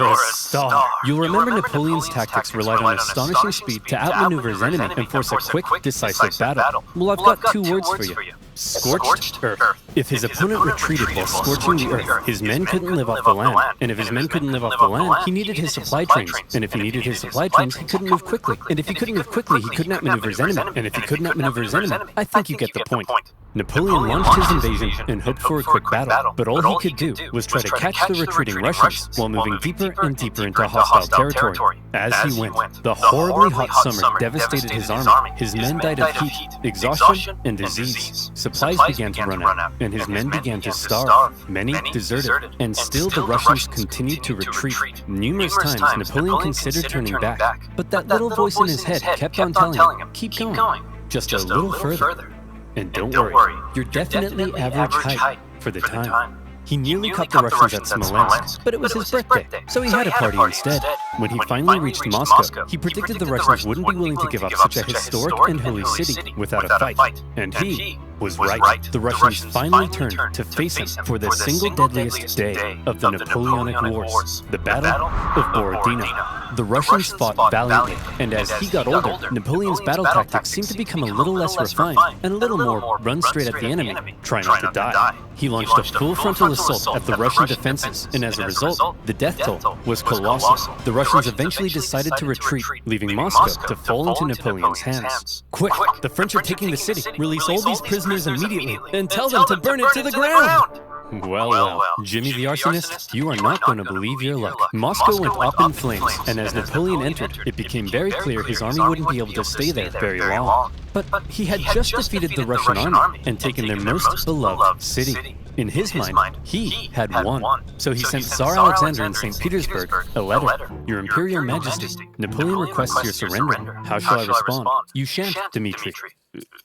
B: a star. You'll remember Napoleon's tactics relied on astonishing speed to outmaneuver his enemy and force a quick, decisive battle. Well, I've got 2 words for you. Scorched earth. If his opponent retreated while scorching the earth, his men couldn't live off the land. And if his men couldn't live off the land, he needed his supply trains. And if he needed his supply trains, he couldn't move quickly. And if he couldn't move quickly, he could not maneuver his enemy. And if he could not maneuver his enemy, I think you get the point. Napoleon launched his invasion and hoped for a quick battle, but all he could do was try to catch the retreating Russians while moving deeper and deeper into hostile territory. As he went, the horribly hot summer devastated his army. His men died of heat, exhaustion, and disease. Supplies began to run out, and his men began to starve. Many deserted, and still the Russians continued to retreat. Numerous times Napoleon considered turning back, but that little voice in his head kept on telling him, keep going, just a little further. And don't worry, you're definitely average height for the time. He nearly caught the Russians at Smolensk, but it was his birthday, so he had a party instead. When he finally reached Moscow, he predicted the Russians wouldn't be willing to give up such a historic and holy city without a fight. And he was right. The Russians finally turned to face him for the single deadliest day of the Napoleonic Wars, the Battle of Borodino. The Russians fought valiantly, and as he got older, Napoleon's battle tactics seemed to become a little less refined and a little more run straight at the enemy, try not to die. He launched a full frontal assault at the Russian defenses, and as a result, the death toll was colossal. The Russians eventually decided to retreat, leaving Moscow to fall into Napoleon's hands. Quick, the French are taking the city. Release all these prisoners immediately, and tell them to burn it to the ground! Well, Jimmy the arsonist, you are not going to believe your luck. Moscow went up in flames, and as Napoleon entered, it became very clear his army wouldn't be able to stay there very long. But he had just defeated the Russian army and taken their most beloved city. In his mind, he had won. So he sent Tsar Alexander in St. Petersburg a letter. Your Imperial Majesty, Napoleon requests your surrender. How shall I respond? You shan't, Dmitri.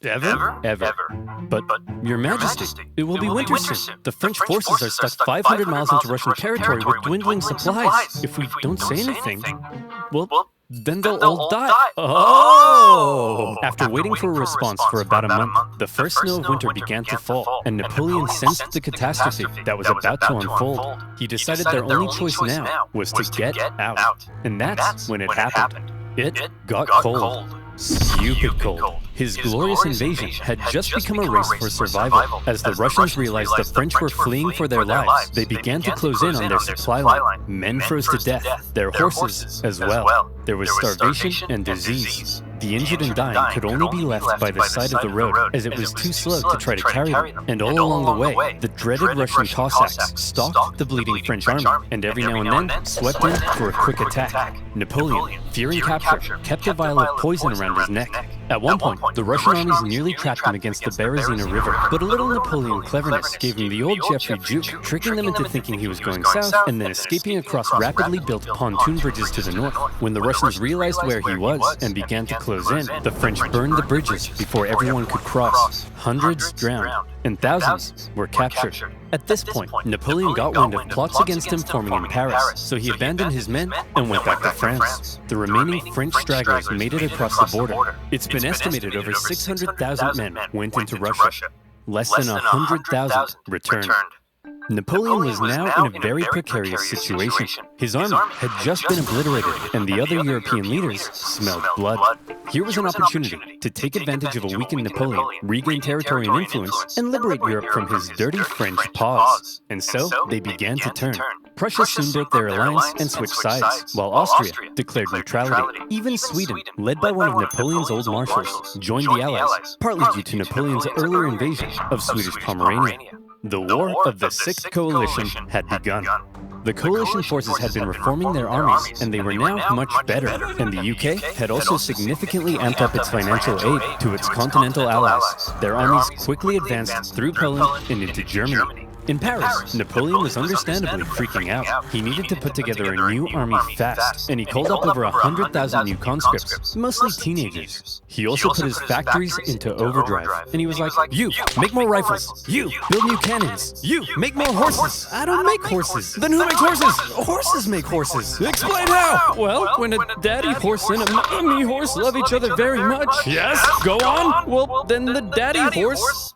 B: Ever? Ever. But, Your Majesty, it will be winter soon. The French forces are stuck 500 miles into Russian territory with dwindling supplies. If we don't say anything, well, then they'll all die. Oh! After waiting for a response for about a month, the first snow of winter began to fall, and Napoleon sensed the catastrophe that was about to unfold. He decided their only choice now was to get out. And that's when it happened. It got cold. Stupid cold. His glorious invasion had just become a race for survival. As the Russians realized the French were fleeing for their lives, they began to close in on their supply line. Men froze to death, their horses as well. There was starvation and disease. The injured and dying could only be left by the side of the road, as it was too slow to try to carry them. And all along the way, the dreaded Russian Cossacks stalked the bleeding French army, and every now and then swept in for a quick attack. Napoleon, fearing capture, kept a vial of poison around his neck. At one point, the Russian armies nearly trapped him against the Berezina River, but a little Napoleon cleverness gave him the old Geoffrey juke, tricking them into thinking he was going south and then escaping across rapidly built pontoon bridges to the north. When the Russians realized where he was and began to close in, the French burned the bridges before everyone could cross. Hundreds drowned, and thousands were captured. At this point, Napoleon got wind of plots against him forming in Paris, so he abandoned his men and went back to France. The remaining French stragglers made it across the border. It's been estimated over 600,000 men went into Russia. Less than 100,000 returned. Napoleon was now in a very precarious situation. His army had just been obliterated, and the other European leaders smelled blood. Here was an opportunity to take advantage of a weakened Napoleon, regain territory and influence, and liberate Europe from his dirty French paws. And so they began to turn. Prussia soon broke their alliance and switched sides, while Austria declared neutrality. Even Sweden, led by one of Napoleon's old marshals, joined the Allies, partly due to Napoleon's earlier invasion of Swedish Pomerania. The War of the Sixth Coalition had begun. The coalition forces had been reforming their armies, and they were now much better. And the UK had also significantly amped up its financial aid to its continental allies. Their armies quickly advanced through Poland and into Germany. In Paris, Napoleon was understandably freaking out. He needed to put together a new army fast, and he called up over 100,000 new conscripts, mostly teenagers. He also put his factories into overdrive, and he was like, you, make more rifles. You, build new cannons. You, make more horses. I don't make horses. Then who makes horses? Horses make horses. Explain how. Well, when a daddy horse and a mommy horse love each other very much. Yes, go on. Well, then the daddy horse...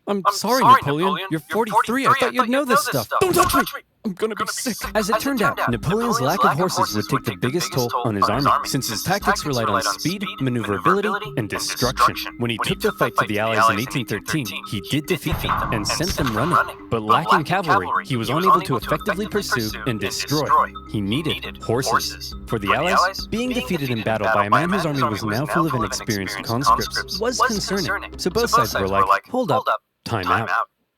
B: I'm sorry, Napoleon. You're 43. I thought you'd know this stuff. Don't touch me! I'm gonna be sick. As it turned out, Napoleon's lack of horses would take the biggest toll on his army, since his tactics relied on speed, maneuverability, and destruction. When he took the fight to the Allies in 1813, he did defeat them and sent them running. But lacking cavalry, he was unable to effectively pursue and destroy. He needed horses. For the Allies, being defeated in battle by a man whose army was now full of inexperienced conscripts was concerning. So both sides were like, hold up, time out.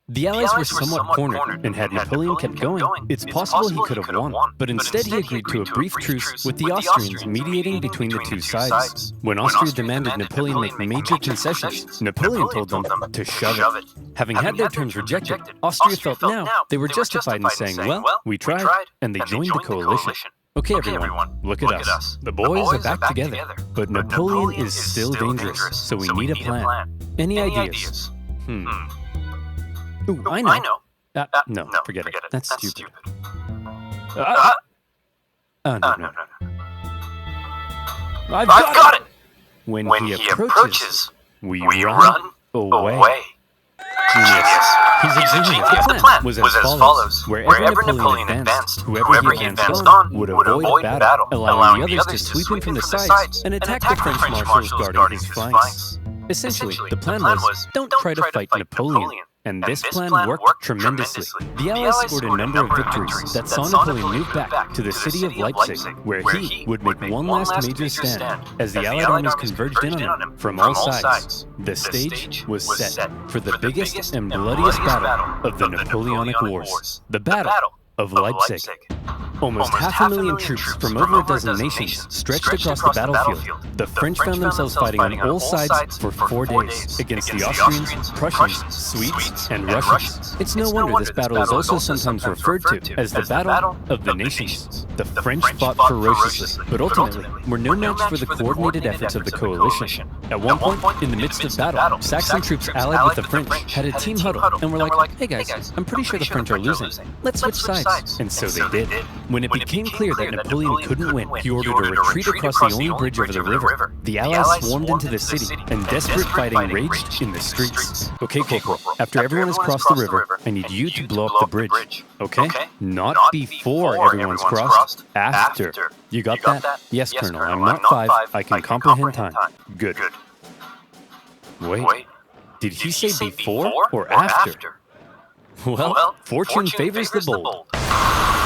B: The Allies were somewhat cornered, and had Napoleon kept going, it's possible he could have won. But instead he agreed to a brief truce with the Austrians, mediating between the two sides. When Austria demanded Napoleon make major concessions, Napoleon told them to shove it. Having had their terms rejected, Austria felt now they were justified in saying, well, we tried, and they joined the coalition. Okay, everyone, look at us. The boys are back together, but Napoleon is still dangerous, so we need a plan. Any ideas? Ooh, I know. No, forget it. That's stupid. Oh, no. I've got it! When he approaches, we run away. Genius. He's a genius. The plan was as follows. Wherever Napoleon advanced, whoever he advanced on would avoid battle, allowing the others to sweep in from the sides and attack the French marshals guarding his flanks. Essentially, the plan was, don't try to fight Napoleon. And this plan worked tremendously. The Allies scored a number of victories that saw Napoleon move back to the city of Leipzig, where he would make one last major stand as the Allied armies converged in on him from all sides. The stage was set for the biggest and bloodiest battle of the Napoleonic Wars, the Battle of Leipzig. Almost 500,000 troops from over a dozen nations stretched across the battlefield. The French found themselves fighting on all sides for 4 days against the Austrians, Prussians, Swedes, and Russians. It's no wonder this battle is also sometimes referred to as the Battle of the Nations. The French fought ferociously, but ultimately were no match for the coordinated efforts of the coalition. At one point, in the midst of battle, Saxon troops allied with the French had a team huddle and were like, hey guys, I'm pretty sure the French are losing. Let's switch sides. And so they did. When it became clear that Napoleon couldn't win, he ordered a retreat across the only bridge over the river. The Allies swarmed into the city, and desperate fighting raged in the streets. Okay, Corporal, after everyone has crossed the river, I need you to blow up the bridge. Okay? Not before everyone's crossed, after. You got that? Yes, Colonel, I'm not 5, I can comprehend time. Good. Wait, did he say before or after? Well, fortune favors the bold.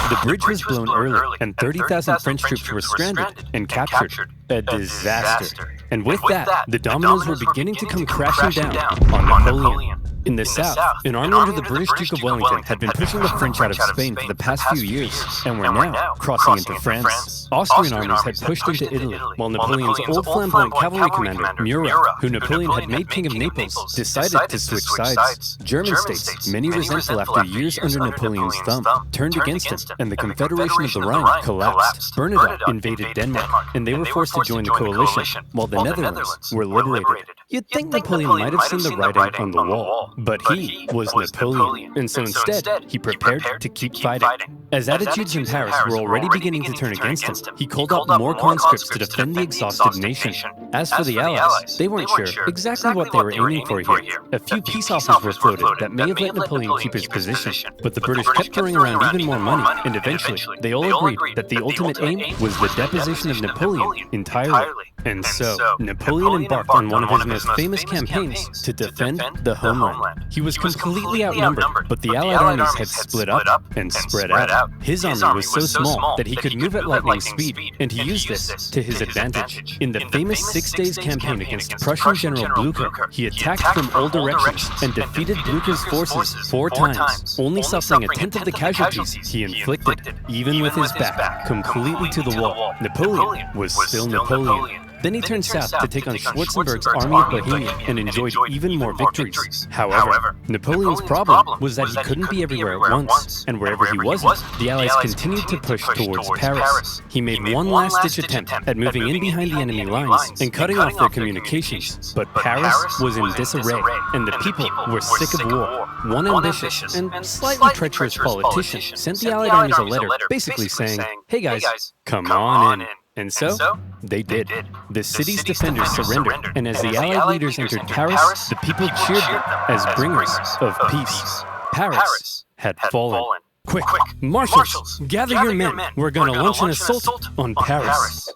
B: The bridge was blown early, and 30,000 French troops were stranded and captured. A disaster. And with that, the dominoes were beginning to come crashing down on Napoleon. In the south, an army under the British Duke of Wellington had been pushing the French out of Spain for the past few years, and were now crossing into France. Austrian armies had pushed into Italy, while Napoleon's old flamboyant cavalry commander, Murat, who Napoleon had made King of Naples, decided to switch sides. German states, many resentful after years under Napoleon's thumb, turned against him, and the Confederation of the Rhine collapsed. Bernadotte invaded Denmark, and they were forced to join the coalition, while the Netherlands were liberated. You'd think Napoleon might have seen the writing on the wall, but he was Napoleon, and so instead, he prepared to keep fighting. As attitudes in Paris were already beginning to turn against him, he called out more conscripts to defend the exhausted nation. As for the Allies, they weren't sure exactly what they were aiming for here. A few peace offers were floated that may have let Napoleon keep his position, but the British kept throwing around even more money, and eventually, they all agreed that the ultimate aim was the deposition of Napoleon entirely. And so, Napoleon embarked on one of his most famous campaigns to defend the homeland. He was completely outnumbered, but the Allied armies had split up and spread out. His army was so small that he could move at lightning speed, and he used this to his advantage. In the famous 6 Days campaign against Prussian General Blucher, he attacked from all directions and defeated Blucher's forces 4 times, only suffering a tenth of the casualties he inflicted. Even with his back completely to the wall, Napoleon was still Napoleon. Then he turned south to take on Schwarzenberg's army of Bohemia and enjoyed even more victories. However, Napoleon's problem was that he couldn't be everywhere at once, and wherever he wasn't, the Allies continued to push towards Paris. He made one last-ditch attempt at moving in behind the enemy lines and cutting off their communications, but Paris was in disarray, and the people were sick of war. One ambitious and slightly treacherous politician sent the Allied armies a letter basically saying, "Hey guys, come on in." And so, they did. The city's defenders surrendered, and as the Allied leaders entered Paris, the people cheered them as bringers of peace. Paris had fallen. Quick, marshals, gather your men. We're gonna launch an assault on Paris.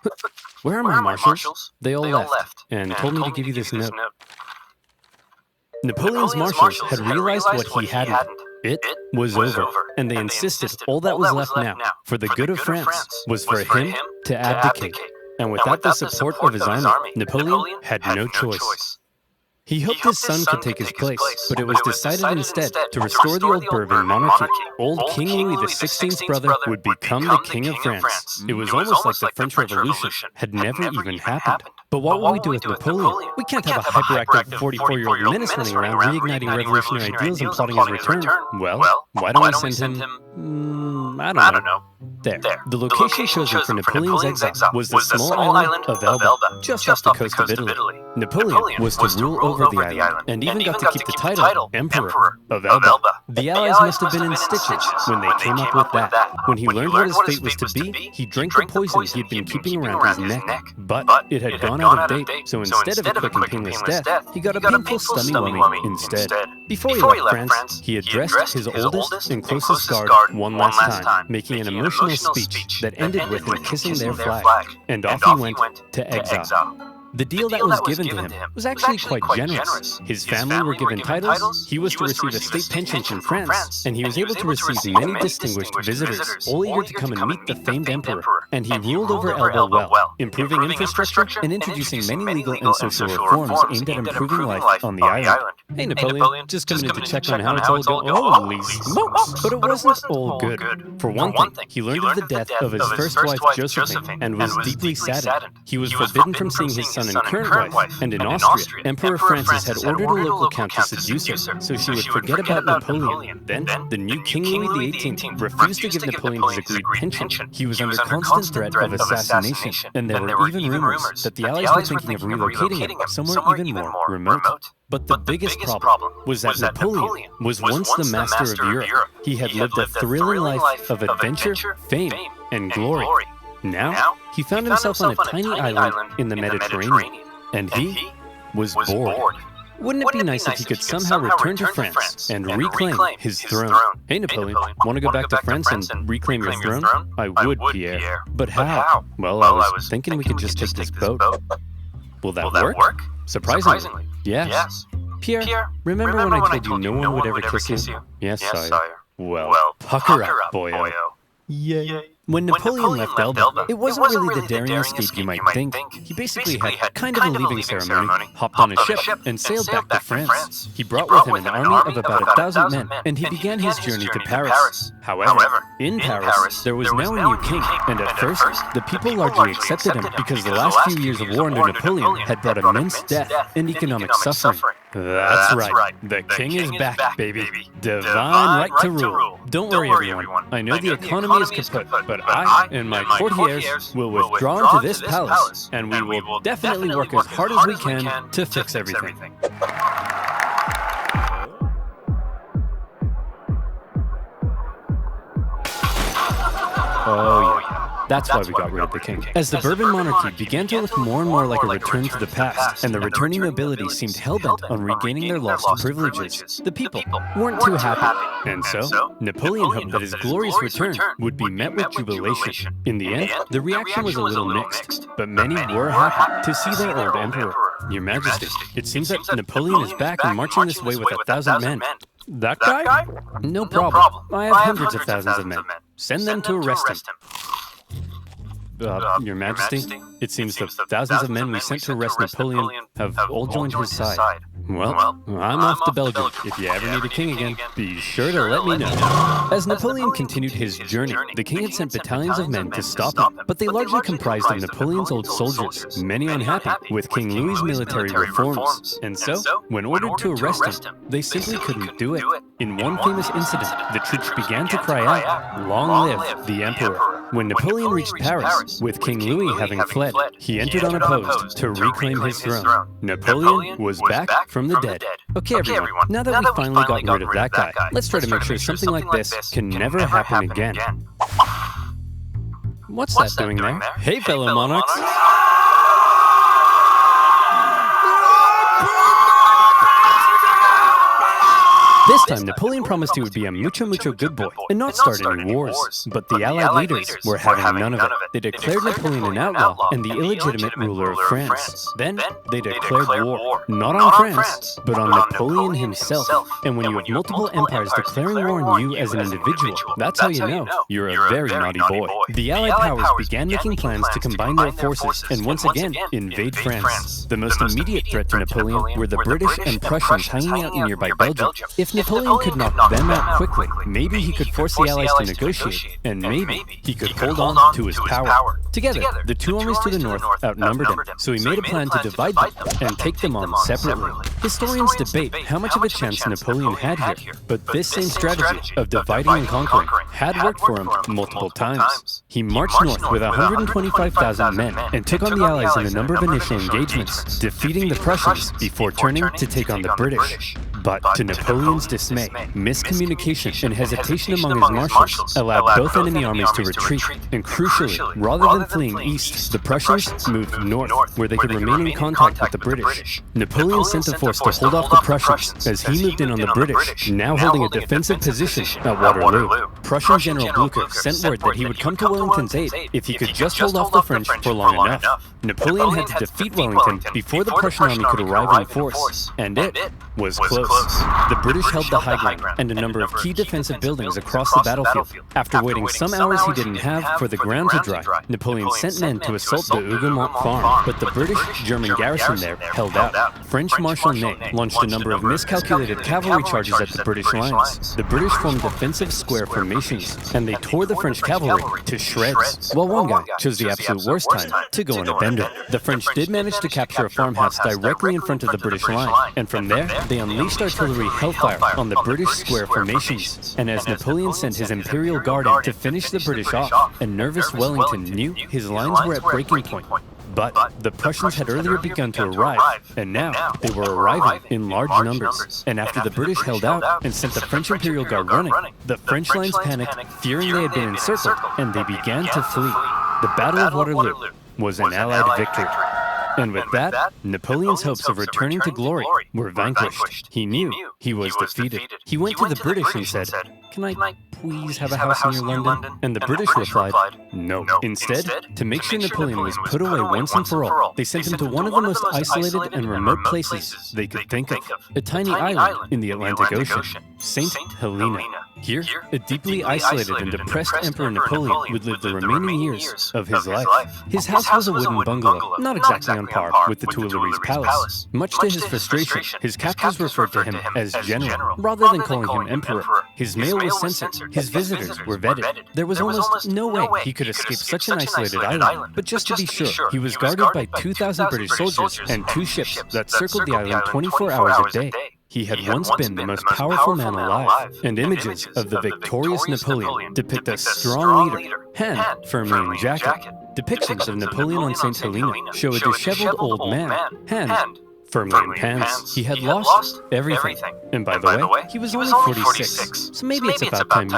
B: Where are my marshals? They all left and told me to give you this note. Napoleon's marshals had realized what he hadn't. It was over, and they insisted all that was left now, for the good of France, was for him to abdicate. And without the support of his army, Napoleon had no choice. He hoped his son could take his place, but it was decided instead to restore the old Bourbon monarchy. Old King Louis XVI's brother would become the King of France. It was almost like the French Revolution had never even happened. But what will we do with Napoleon? We can't have a hyperactive 44-year-old menace running around reigniting revolutionary ideals and plotting his return. Well, why don't we send him... I don't know. There. The location chosen for Napoleon's exile was the small island of Elba, just off the coast of Italy. Napoleon was to rule over the island, and even got to keep the title Emperor of Elba. The Allies must have been in stitches when they came up with that. When he learned what his fate was to be, he drank the poison he had been keeping around his neck. But it had gone out of date, so instead of a quick and painless death, he got a painful stummy-wummy instead. Before he left France, he addressed his oldest and closest guard one last time, making an emotional speech that ended with him kissing their flag, and off he went to exile. The deal that was given to him was actually quite generous. His family were given titles, he was to receive a state pension from France, and he was able to receive many distinguished visitors, all eager to come and meet the famed emperor. And he ruled over Elba well, improving infrastructure and introducing many legal and social reforms aimed at improving life on the island. Hey Napoleon, just coming in to check on how it's all going. Holy smokes! But it wasn't all good. For one thing, he learned of the death of his first wife Josephine and was deeply saddened. He was forbidden from seeing his son and current wife, and in Austria, Emperor Francis had ordered a local count to seduce her, so she would forget about Napoleon. Then, the new King Louis XVIII refused to give Napoleon his agreed pension. He was under constant threat of assassination, and there were even rumors that the Allies were thinking of relocating him somewhere even more remote. But the biggest problem was that Napoleon was once the master of Europe. He had lived a thrilling life of adventure, fame, and glory. Now, he found himself on a tiny island in the Mediterranean, and he was bored. Wouldn't it be nice if he could somehow return to France and reclaim his throne? Hey Napoleon, want to go back to France and reclaim your throne? I would, Pierre. But how? Well, I was thinking we could just take this boat. Will that work? Surprisingly, yes. Pierre, remember when I told you no one would ever kiss you? Yes, sire. Well, pucker up, boyo. Yay. When Napoleon left Elba, it wasn't really the daring escape you might think. He basically had kind of a leaving ceremony, hopped on a ship, and sailed back to France. He brought with him an army of about 1,000 men, and he began his journey to Paris. However, in Paris, there was now a new king, and at first, the people largely accepted him because the last few years of war under Napoleon had brought immense death and economic suffering. That's right, the king is back, baby. Divine right to rule. Don't worry, everyone. I know the economy is kaput, but I and my courtiers will withdraw into this palace, and we will definitely work as hard as we can to fix everything. Oh yeah. That's why we got rid of the king. As the Bourbon monarchy began to look more and more like a return to the past, and the returning nobility seemed hell-bent on regaining their lost privileges, the people weren't too happy. And so, Napoleon hoped that his glorious return would be met with jubilation. In the end, the reaction was a little mixed, but many were happy to see their old emperor. Your Majesty, it seems that Napoleon is back and marching this way with 1,000 men. That guy? No problem. I have hundreds of thousands of men. Send them to arrest him. Your Majesty, it seems the thousands of men we sent to arrest Napoleon have all joined his side. Well, I'm off to Belgium. If you ever need a king again, be sure to let me know. As Napoleon continued his journey, the king had sent battalions of men to stop him, but they largely comprised of Napoleon's old soldiers, many unhappy with King Louis's military reforms. And so, when ordered to arrest him, they simply couldn't do it. In one famous incident, the troops began to cry out, "Long live the Emperor!" When Napoleon reached Paris, with King Louis having fled, he entered unopposed to reclaim his throne. Napoleon was back from the dead. Okay, everyone, now that we finally got rid of that guy, let's try to make sure something like this can never happen again. What's that doing there? Hey, fellow monarchs. This time, Napoleon promised he would be a mucho good boy and not start any wars. But the Allied leaders were having none of it. They declared Napoleon an outlaw and the illegitimate ruler of France. Then, they declared war, not on France, but on Napoleon himself. And when you have multiple empires declaring war on you as an individual, that's how you know you're a very naughty boy. The Allied powers began making plans to combine their forces and once again invade France. The most immediate threat to Napoleon were the British and Prussians hanging out in nearby Belgium. If Napoleon could knock them out quickly, maybe he could force the Allies to negotiate, and maybe he could hold on to his power. Together, the two armies to the north outnumbered him, so he made a plan to divide them and take them on separately. Historians debate how much of a chance Napoleon had here, but this same strategy of dividing and conquering had worked for him multiple times. He marched north with 125,000 men and took on the Allies in a number of initial engagements, defeating the Prussians before turning to take on the British. But to Napoleon's dismay, miscommunication and hesitation among his marshals allowed both enemy armies to retreat, and crucially, rather than fleeing east, the Prussians moved north, where they could remain in contact with the British. Napoleon sent a force to hold off the Prussians as he moved in on the British, now holding a defensive position at Waterloo. Prussian General Blucher sent word that he would come to Wellington's aid if he could just hold off the French for long enough. Napoleon had to defeat Wellington before the Prussian army could arrive in force, and it was close. The British held the high ground and a number of key defensive buildings across the battlefield. After waiting some hours he didn't have for the ground to dry, Napoleon sent men to assault the Hougoumont farm, but the British-German garrison there held out. French Marshal Ney launched a number of miscalculated cavalry charges at the British lines. The British formed defensive square formations, and they tore the French cavalry to shreds, while one guy chose the absolute worst time to go on a bender. The French did manage to capture a farmhouse directly in front of the British line, and from there, they unleashed artillery hellfire on the British square formations. And as Napoleon sent his Imperial Guard in to finish the British off, a nervous Wellington knew his lines were at breaking point. But the Prussians had earlier begun to arrive, and now they were arriving in large numbers. And after the British held out and sent the French Imperial Guard running, the French lines panicked, fearing they had been encircled, and they began to flee. The Battle of Waterloo was an Allied victory. And with that, Napoleon's hopes of returning to glory were vanquished. He knew he was defeated. He went to the British and said, "Can I please have a house near London?" And the British replied, "No." Instead, to make sure Napoleon was put away once and for all, they sent him to one of the most isolated and remote places they could think of, a tiny island in the Atlantic Ocean, St. Helena. Here, a deeply isolated and depressed Emperor Napoleon would live the remaining years of his life. His house was a wooden bungalow, not exactly on par with the Tuileries Palace. Much to his frustration, his captors referred to him as General, rather than calling him Emperor. His mail was censored, his visitors were vetted. There was almost no way he could escape such an isolated island, but just to be sure, he was guarded by 2,000 British soldiers and 2 ships that circled the island 24 hours a day. He had once been the most powerful man alive, and images of the victorious Napoleon depict a strong leader, hand firmly in jacket. Depictions of Napoleon on St. Helena show a disheveled old man, hand firmly in pants. He had lost everything. And by the way, he was only 46, so maybe it's about time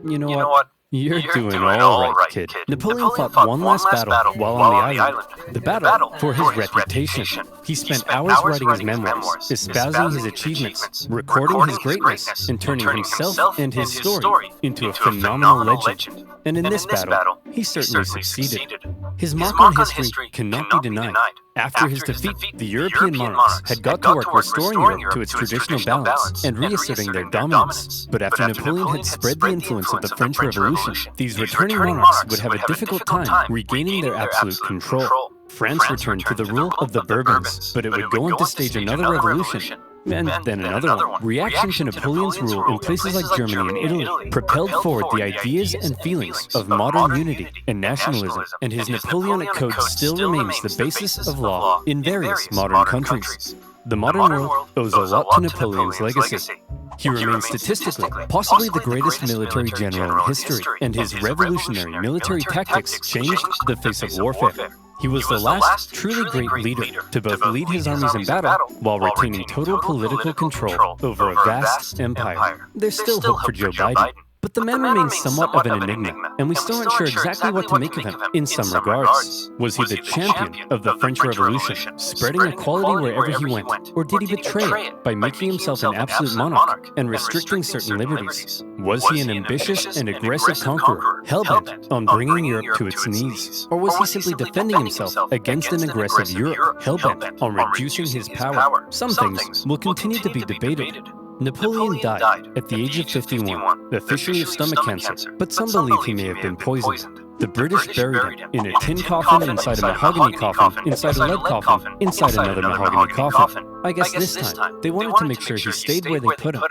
B: you know what? You're doing all right, kid. Napoleon fought one last battle while on the island. The battle for his reputation. He spent hours writing his memoirs, espousing his achievements, recording his greatness, and turning himself and his story into a phenomenal legend. And in this battle, he certainly succeeded. His mark on history cannot be denied. After his defeat, the European monarchs had got to work restoring Europe to its traditional balance and reasserting their dominance. But after Napoleon had spread the influence of the French Revolution, these returning monarchs would have a difficult time regaining their absolute control. France returned to the rule of the Bourbons, but it would go on to stage another revolution, and then another one. Reaction to Napoleon's rule in places like Germany and Italy propelled forward the ideas and feelings of modern unity and nationalism, and his Napoleonic Code still remains the basis of law in various modern countries. The modern world owes a lot to Napoleon's legacy. He remains statistically possibly the greatest military general in history, and his revolutionary military tactics changed the face of warfare. He was the last truly great leader to both lead his armies in battle while retaining total political control over a vast empire. There's still hope for Joe Biden, but the the man remains somewhat of an enigma, and we still aren't sure exactly what to make of him in some regards. Was he the champion of the French Revolution, spreading equality wherever he went, or did he betray it by making himself an absolute monarch and restricting certain liberties? Was he an ambitious and aggressive conqueror, hell-bent on bringing Europe to its knees? Or was he simply defending himself against an aggressive Europe, hell-bent on reducing his power? Some things will continue to be debated. Napoleon died at the age of 51, officially of stomach cancer, but some believe he may have been poisoned. The British buried him in a tin coffin, inside a mahogany coffin, inside a lead coffin, inside another mahogany coffin. I guess this time, they wanted to make sure he stayed where they put him.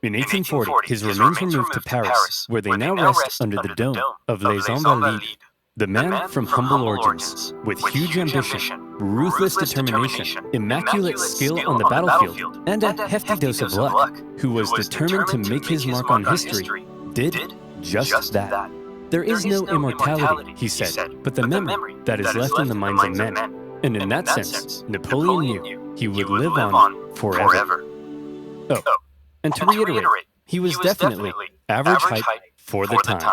B: In 1840, his remains were moved to Paris, where they now rest under the dome of Les Invalides. The man from humble origins, with huge ambition, ruthless determination, immaculate skill on the battlefield, and a hefty dose of luck, who was determined to make his mark on history, did just that. There is no immortality, he said, but the memory that is left in the minds of men. And in that sense, Napoleon knew he would live on forever. Oh, and to reiterate, he was definitely average height for the time.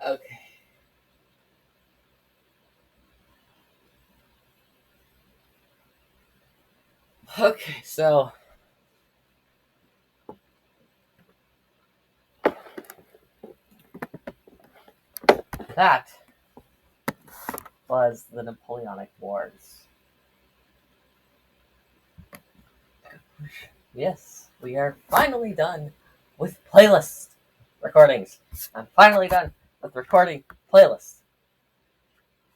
A: Okay. Okay, so that was the Napoleonic Wars. Yes, we are finally done with playlist recordings. I'm finally done with recording playlists.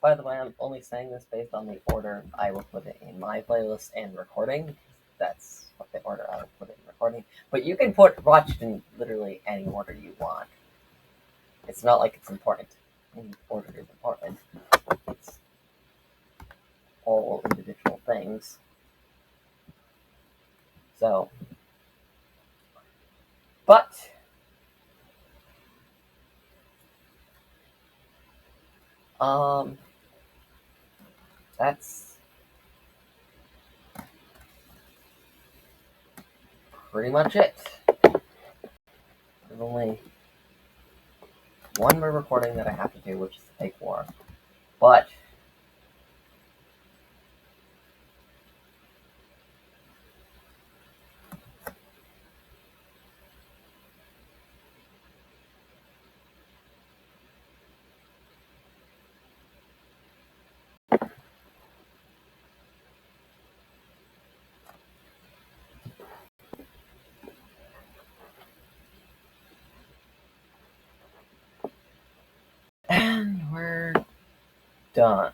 A: By the way, I'm only saying this based on the order I will put it in my playlist and recording. That's what the order I will put it in recording. But you can watch it in literally any order you want. It's not like it's important. Any order is important. It's all individual things. So, but that's pretty much it. There's only one more recording that I have to do, which is the take war. But and we're done.